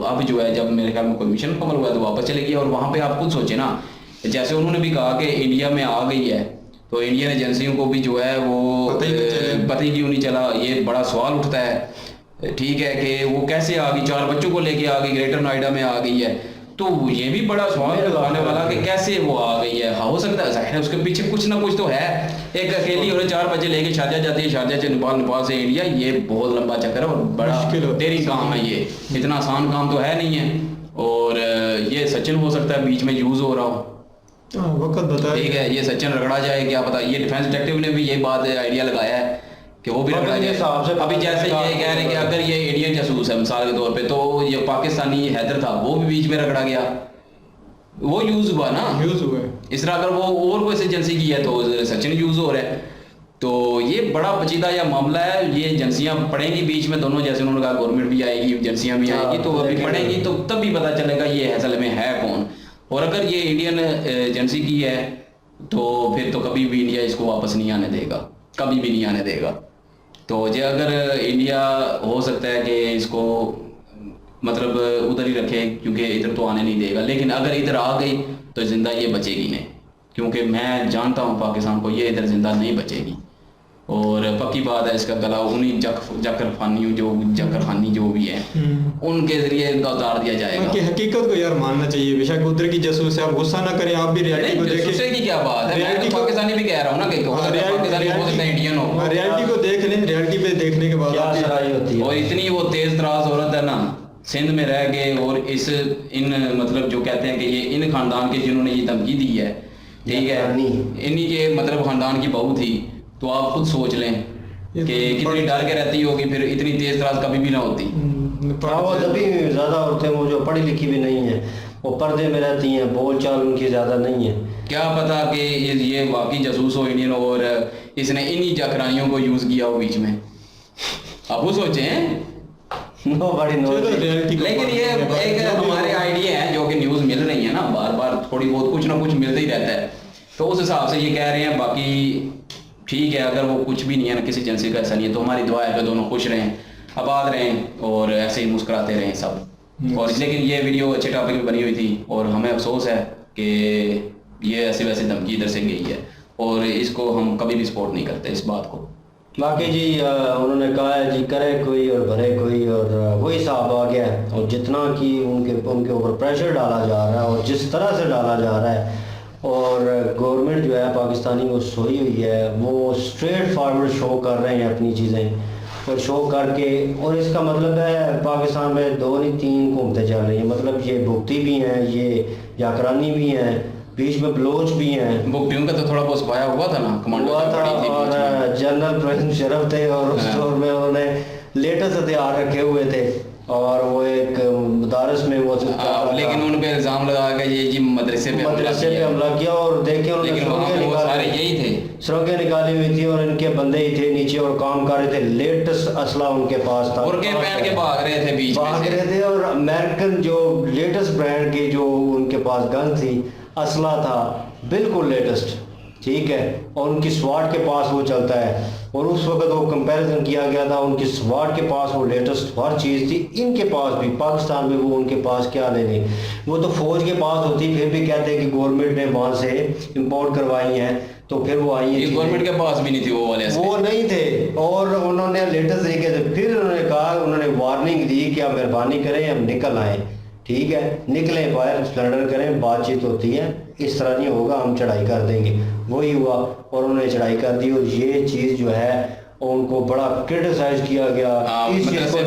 अब जो है जब मेरे ख्याल में कोई मिशन मुकम्मल हुआ तो वापस चले गई। और वहाँ पे आप खुद सोचे ना, जैसे उन्होंने भी कहा कि इंडिया में आ गई है, तो इंडियन एजेंसियों को भी जो है वो पता ही क्यों नहीं चला, ये बड़ा सवाल उठता है, ठीक है, कि वो कैसे आ गई, 4 बच्चों को लेके आ गई, ग्रेटर नोएडा में आ गई है। तो ये भी बड़ा सवाल आने वाला कि कैसे वो आ गई है। हो सकता है जाहिर है उसके पीछे कुछ ना कुछ तो है, एक अकेली और 4 बच्चे लेके शारजा जाती है, शारजा से नेपाल, नेपाल से इंडिया, ये बहुत लंबा चक्कर है और बड़ा देरी काम है, ये इतना आसान काम तो है नहीं है। और ये सचिन हो सकता है बीच में यूज हो रहा हो, वक्त बता, ठीक है, ये सचिन रगड़ा जाए क्या पता। ये डिफेंस डिटेक्टिव ने भी ये बात आइडिया लगाया है कि वो भी रगड़ा जाए। अभी जैसे ये कह रहे हैं कि अगर ये इंडियन जासूस है मिसाल के तौर पे, तो ये पाकिस्तानी हैदर था, वो भी बीच में रगड़ा गया, वो यूज हुआ ना, यूज हुआ। इस तरह अगर वो और कोई एजेंसी की है तो सचिन यूज हो रहा है। तो ये बड़ा पेचीदा या मामला है, ये एजेंसियां पड़ेंगी बीच में दोनों, जैसे उन्होंने कहा गवर्नमेंट भी आएगी, एजेंसियां भी आएगी, तो अभी पड़ेंगी तो तब भी पता चलेगा ये असल में है कौन। और अगर ये इंडियन एजेंसी की है तो फिर तो कभी भी इंडिया इसको वापस नहीं आने देगा, कभी भी नहीं आने देगा। तो ये अगर इंडिया हो सकता है कि इसको मतलब उधर ही रखे क्योंकि इधर तो आने नहीं देगा, लेकिन अगर इधर आ गई तो जिंदा ये बचेगी नहीं, क्योंकि मैं जानता हूँ पाकिस्तान को, ये इधर जिंदा नहीं बचेगी। और पक्की बात है, इसका गला उन्हीं जकर खानी जो भी है उनके जरिए इनका उतार दिया जाएगा। कि हकीकत को यार मानना चाहिए, बेशक उधर की जासूस है, आप गुस्सा ना करें, आप भी रियलिटी को देखें। जासूसी की क्या बात है, मैं तो पाकिस्तानी भी कह रहा हूँ ना कि पाकिस्तानी हो सकता है इंडियन हो, रियलिटी को देख लें, रियलिटी पे देखने के बाद क्या सराई होती है। और इतनी वो तेज तराज औरत है ना, सिंध में रह गए और इन मतलब जो कहते हैं कि ये इन खानदान के जिन्होंने ये धमकी दी है, ठीक है, इन्हीं के मतलब खानदान की बहू थी, तो आप खुद सोच लें कि कितनी डर के रहती होगी, फिर इतनी तेज तराज कभी भी ना होती। वो तभी ज्यादा होते हैं वो जो पढ़ी लिखी भी नहीं है, वो पर्दे में रहती हैं, बोल चाल उनकी ज्यादा नहीं है। क्या पता कि ये वाकई जासूस हो इंडियन और इसने इन्हीं जाकरानियों को यूज किया हो बीच में, आप वो सोचें। लेकिन ये एक हमारे आइडिया है जो कि न्यूज मिल रही है ना, बार बार थोड़ी बहुत कुछ ना कुछ मिलता ही रहता है, तो उस हिसाब से ये कह रहे हैं। बाकी ठीक है, अगर वो कुछ भी नहीं है ना, किसी एजेंसी का ऐसा नहीं है, तो हमारी दुआ है कि दोनों खुश रहें, आबाद रहें और ऐसे ही मुस्कुराते रहें सब। और लेकिन ये वीडियो अच्छे टॉपिक पे बनी हुई थी और हमें अफसोस है कि ये ऐसे वैसे धमकी इधर से गई है और इसको हम कभी भी सपोर्ट नहीं करते इस बात को। बाकी जी उन्होंने कहा है जी करे कोई और भरे कोई, और वही हिसाब आ गया है। और जितना कि उनके ऊपर प्रेशर डाला जा रहा है और जिस तरह से डाला जा रहा है, और गवर्नमेंट जो है पाकिस्तानी वो सोई हुई है, वो स्ट्रेट फॉरवर्ड शो कर रहे हैं अपनी चीज़ें और शो करके, और इसका मतलब है पाकिस्तान में 2 नहीं 3 हुकूमतें चल रही हैं। मतलब ये भुगती भी हैं, ये जाकरानी भी हैं, बीच में बलोच भी हैं। भुगतियों का तो थोड़ा बहुत सफाया हुआ था ना, कमांडो हुआ था, और जनरल प्रेसिडेंट शरफ थे और उस दौर में उन्होंने लेटेस्ट हथियार रखे हुए थे और वो एक मदारस में वो लेकिन उन पे इल्जाम लगा के ये जी मदरसे पे हमला किया। और देखे उन्होंने सारे यही थे, सुरंगें निकाली हुई थी और इनके बंदे ही थे नीचे और काम कर रहे थे। लेटेस्ट असला उनके पास था, बुर्के पहन के भाग रहे थे, बीच भाग रहे थे। और अमेरिकन जो लेटेस्ट ब्रांड की जो उनके पास गन थी, असला था बिल्कुल लेटेस्ट, ठीक है। और उनकी स्वाट के पास वो चलता है, और उस वक्त वो कंपैरिजन किया गया था, उनकी स्वाट के पास वो लेटेस्ट हर चीज़ थी, इनके पास भी पाकिस्तान में वो उनके पास क्या लेने, वो तो फौज के पास होती, फिर भी कहते हैं कि गवर्नमेंट ने वहाँ से इंपोर्ट करवाई हैं, तो फिर वो आई है। गवर्नमेंट के पास भी नहीं थी वो वाले, वो नहीं थे। और उन्होंने लेटेस्ट तरीके से फिर उन्होंने कहा, उन्होंने वार्निंग दी कि आप मेहरबानी करें हम निकल आए, ठीक है, निकलें बाहर, सरेंडर करें, बातचीत होती है, इस तरह नहीं होगा, हम चढ़ाई कर देंगे। वही हुआ और उन्होंने चढ़ाई कर दी। और ये चीज़ जो है उनको बड़ा क्रिटिसाइज किया गया, मदरसे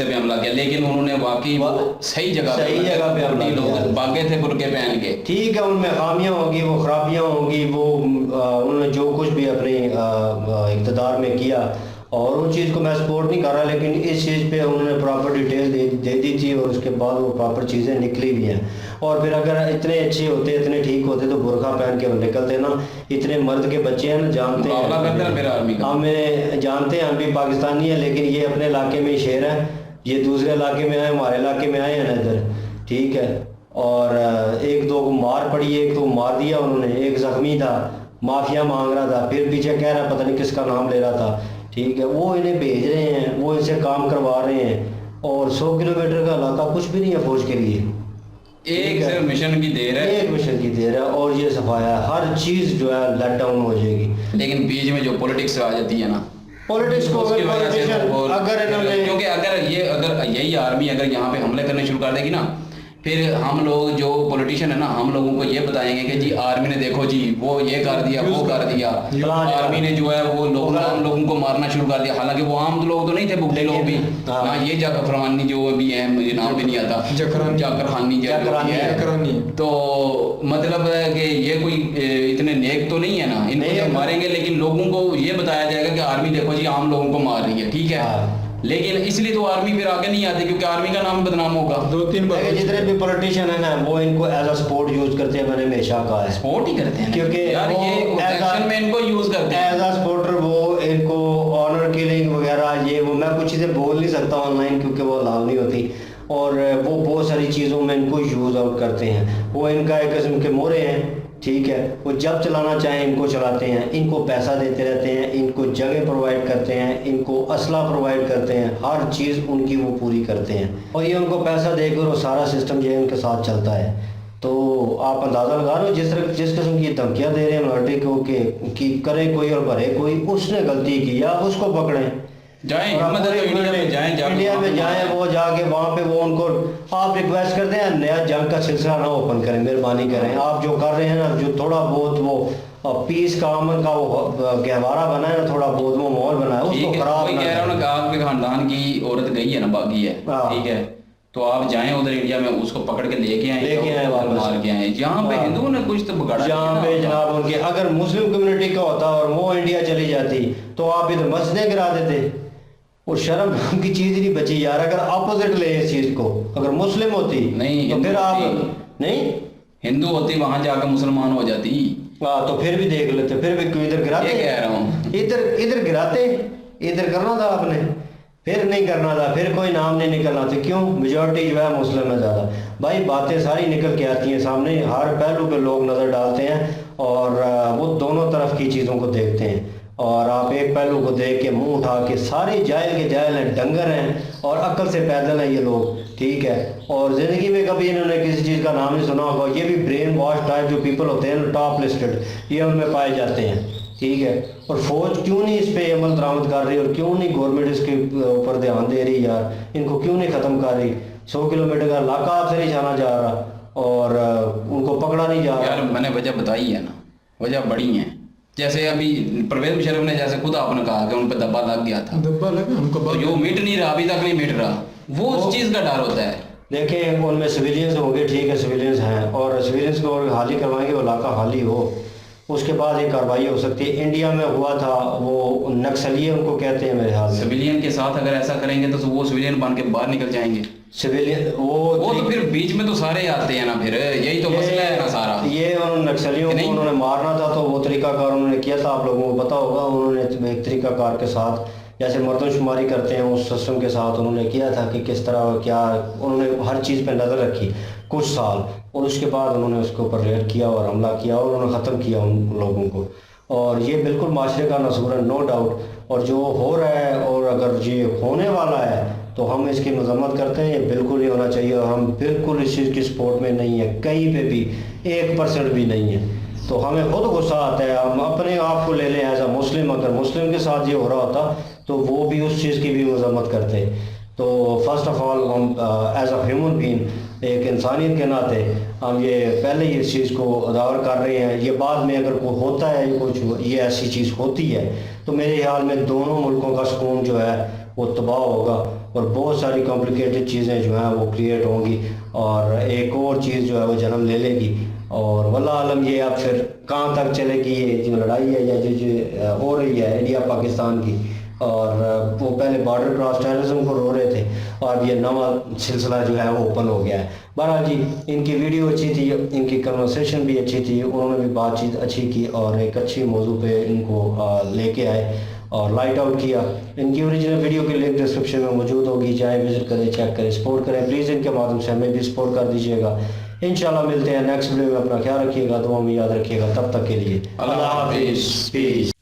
पे हमला किया, लेकिन उन्होंने वाकई सही जगह पे लोग भागे थे बुर्के पहन के, ठीक है। उनमें खामियां होगी, वो खराबियां होंगी, वो उन्होंने जो कुछ भी अपने इक़्तिदार में किया, और उन चीज़ को मैं सपोर्ट नहीं कर रहा, लेकिन इस चीज़ पे उन्होंने प्रॉपर डिटेल दे दी थी और उसके बाद वो प्रॉपर चीज़ें निकली भी हैं। और फिर अगर इतने अच्छे होते, इतने ठीक होते तो बुरखा पहन के निकलते ना। इतने मर्द के बच्चे हैं ना, जानते हैं, हमें जानते हैं, हम भी पाकिस्तानी हैं, लेकिन ये अपने इलाके में शेर है, ये दूसरे इलाके में आए, हमारे इलाके में आए हैं ना इधर, ठीक है। और 1-2 को मार पड़ी, एक तो मार दिया उन्होंने, एक जख्मी था, माफिया मांग रहा था, फिर पीछे कह रहा पता नहीं किसका नाम ले रहा था, ठीक है। वो इन्हें भेज रहे हैं, वो इनसे काम करवा रहे हैं, और 100 किलोमीटर का इलाका कुछ भी नहीं है फौज के लिए, एक सिर्फ मिशन की देर है, एक मिशन की देर है, और ये सफाया हर चीज़ जो है लेट डाउन हो जाएगी। लेकिन बीच में जो पॉलिटिक्स आ जाती है ना, पॉलिटिक्स को उसकी वजह से अगर इन्होंने, क्योंकि अगर यही आर्मी अगर यहाँ पे हमले करने शुरू कर देगी ना, फिर हम लोग जो पॉलिटिशियन है ना, हम लोगों को ये बताएंगे कि जी आर्मी ने देखो जी वो ये कर दिया, वो कर दिया, आर्मी ने जो है वो हम लोगों को मारना शुरू कर दिया। हालांकि वो आम लोग तो नहीं थे, बुढ़े लोग भी, ना ये जाकर फरमानी जो भी है, मुझे नाम भी नहीं आता, जाकरखानी, तो मतलब है कि ये कोई इतने नेक तो नहीं है ना, इनको जब मारेंगे, लेकिन लोगों को ये बताया जाएगा कि आर्मी देखो जी आम लोगों को मार रही है, ठीक है। लेकिन इसलिए तो आर्मी फिर आगे नहीं आती, क्योंकि आर्मी का नाम बदनाम होगा। 2-3 बार जितने भी पॉलिटिशियन है ना, वो इनको एज अ स्पोर्ट यूज करते हैं, मैंने हमेशा कहा है, स्पोर्ट ही करते हैं, क्योंकि यार ये एक्शन में इनको यूज करते हैं एज अ स्पोर्टर। वो इनको ऑनर किलिंग वगैरह ये वो, मैं कुछ चीज़ें बोल नहीं सकता ऑनलाइन क्योंकि वो अलाउ नहीं होती, और वो बहुत सारी चीज़ों में इनको यूज आउट करते हैं। वो इनका एक किस्म के मोरे हैं, ठीक है, वो जब चलाना चाहें इनको चलाते हैं, इनको पैसा देते रहते हैं, इनको जगह प्रोवाइड करते हैं, इनको असला प्रोवाइड करते हैं, हर चीज़ उनकी वो पूरी करते हैं और ये उनको पैसा देकर वो सारा सिस्टम जो है उनके साथ चलता है। तो आप अंदाज़ा लगा रहे हो जिस किस्म की धमकियाँ दे रहे हैं मिलिट्री को कि करे कोई और भरे कोई, उसने गलती की या उसको पकड़ें, जाएं इंडिया में जाएं, वो जाके वहाँ पे वो उनको आप रिक्वेस्ट करते हैं नया जंग का सिलसिला ना ओपन करें, मेहरबानी करें। आप जो कर रहे हैं ना, जो थोड़ा बहुत वो पीस का अमन का वो गहवारा बना है ना, थोड़ा बहुत वो माहौल बना है, उसको खराब कह रहा हूँ ना, आपके खानदान की औरत गई है ना, बागी है, ठीक है, तो आप जाएं उधर इंडिया में, उसको पकड़ के लेके आए मार के आए। यहाँ पे हिंदुओं ने कुछ तो बिगाड़ा, यहाँ पे जनाब उनके अगर मुस्लिम कम्युनिटी का होता और वो इंडिया चली जाती तो आप इधर मस्जिदें गिरा देते, और शर्म की चीज ही नहीं बची यार। अगर अपोजिट ले इस चीज को, अगर मुस्लिम होती नहीं तो फिर आप नहीं हिंदू होती वहां जाकर मुसलमान हो जाती, तो फिर भी देख लेते, फिर भी क्यों इधर गिराते, कह रहा हूँ इधर गिराते, इधर करना था आपने, फिर नहीं करना था, फिर कोई नाम नहीं निकलना था। क्यों? मेजॉरिटी जो है मुस्लिम है ज़्यादा। भाई बातें सारी निकल के आती हैं सामने, हर पहलू पे लोग नज़र डालते हैं और वो दोनों तरफ की चीज़ों को देखते हैं, और आप एक पहलू को देख के मुंह उठा के, सारे जाहिल के जाहिल हैं, डंगर हैं और अक्ल से पैदल हैं ये लोग, ठीक है, और ज़िंदगी में कभी इन्होंने किसी चीज़ का नाम नहीं सुना होगा। ये भी ब्रेन वॉश टाइप जो पीपल होते हैं टॉप लिस्टेड, ये उनमें पाए जाते हैं, ठीक है। और फौज क्यों नहीं इस पे अमल दरामद कर रही और क्यों नहीं गवर्नमेंट इसके ऊपर ध्यान दे रही यार, इनको क्यों नहीं ख़त्म कर रही? 100 किलोमीटर का इलाका आपसे नहीं जाना जा रहा और उनको पकड़ा नहीं जा रहा। यार मैंने वजह बताई है ना, वजह बड़ी है। जैसे अभी परवेज मुशर्रफ ने जैसे खुद आपने कहा कि उन पर दब्बा लग गया था, दब्बा लगा उनको, तो जो मिट नहीं रहा, अभी तक नहीं मिट रहा, वो उस चीज़ का डर होता है। देखिए उनमें सिविलियंस होंगे, ठीक है, सिविलियंस हैं और सिविलियंस को हाली करवाएंगे, वो इलाका हाली हो, उसके बाद ये कार्रवाई हो सकती है। इंडिया में हुआ था वो नक्सलिए उनको कहते हैं मेरे हाल में, सिविलियन के साथ अगर ऐसा करेंगे तो वो सिविलियन बन के बाहर निकल जाएंगे। सिविलियन वो तो फिर बीच में तो सारे आते हैं ना, फिर यही तो मसला है ना सारा। ये उन्होंने नक्सलियों को उन्होंने मारना था तो वो तरीकाकार उन्होंने किया था, आप लोगों को पता होगा। उन्होंने एक तरीकाकार के साथ जैसे मर्दमशुमारी करते हैं उस सिस्टम के साथ उन्होंने किया था कि किस तरह क्या, उन्होंने हर चीज़ पे नज़र रखी कुछ साल, और उसके बाद उन्होंने उसके ऊपर रेड किया और हमला किया और उन्होंने ख़त्म किया उन लोगों को। और ये बिल्कुल माशरे का नसूर है, नो डाउट। और जो हो रहा है और अगर ये होने वाला है तो हम इसकी मजम्मत करते हैं, ये बिल्कुल नहीं होना चाहिए और हम बिल्कुल इस चीज़ की सपोर्ट में नहीं है, कहीं पे भी 1% भी नहीं है। तो हमें खुद गुस्सा आता है, हम अपने आप को ले लें एज अ मुस्लिम, अगर मुस्लिम के साथ ये हो रहा होता तो वो भी उस चीज़ की भी मजम्मत करते। तो फर्स्ट ऑफ ऑल हम एज अ ह्यूमन बीइंग, एक इंसानियत के नाते हम ये पहले ही इस चीज़ को उजागर कर रहे हैं। ये बाद में अगर कोई होता है कुछ ये ऐसी चीज़ होती है तो मेरे ख्याल में दोनों मुल्कों का सुकून जो है वो तबाह होगा और बहुत सारी कॉम्प्लिकेटेड चीज़ें जो हैं वो क्रिएट होंगी और एक और चीज़ जो है वो जन्म ले लेगी। और वल्लाह आलम ये अब फिर कहाँ तक चलेगी ये जो लड़ाई है या जो हो रही है इंडिया पाकिस्तान की, और वो पहले बॉर्डर क्रॉस टेररिज्म को रो रहे थे और ये नवा सिलसिला जो है वो ओपन हो गया है। बहरहाल जी इनकी वीडियो अच्छी थी, इनकी कन्वर्सेशन भी अच्छी थी, उन्होंने भी बातचीत अच्छी की और एक अच्छी मौजू पे इनको लेके आए और लाइट आउट किया। इनकी ओरिजिनल वीडियो की लिंक डिस्क्रिप्शन में मौजूद होगी, जाएँ विजिट करें, चेक करें, सपोर्ट करें प्लीज़। इनके माध्यम से हमें भी सपोर्ट कर दीजिएगा। इंशाल्लाह मिलते हैं नेक्स्ट वीडियो में। अपना ख्याल रखिएगा, दुआ में याद रखिएगा। तब तक के लिए अल्लाह हाफिज़, पीस।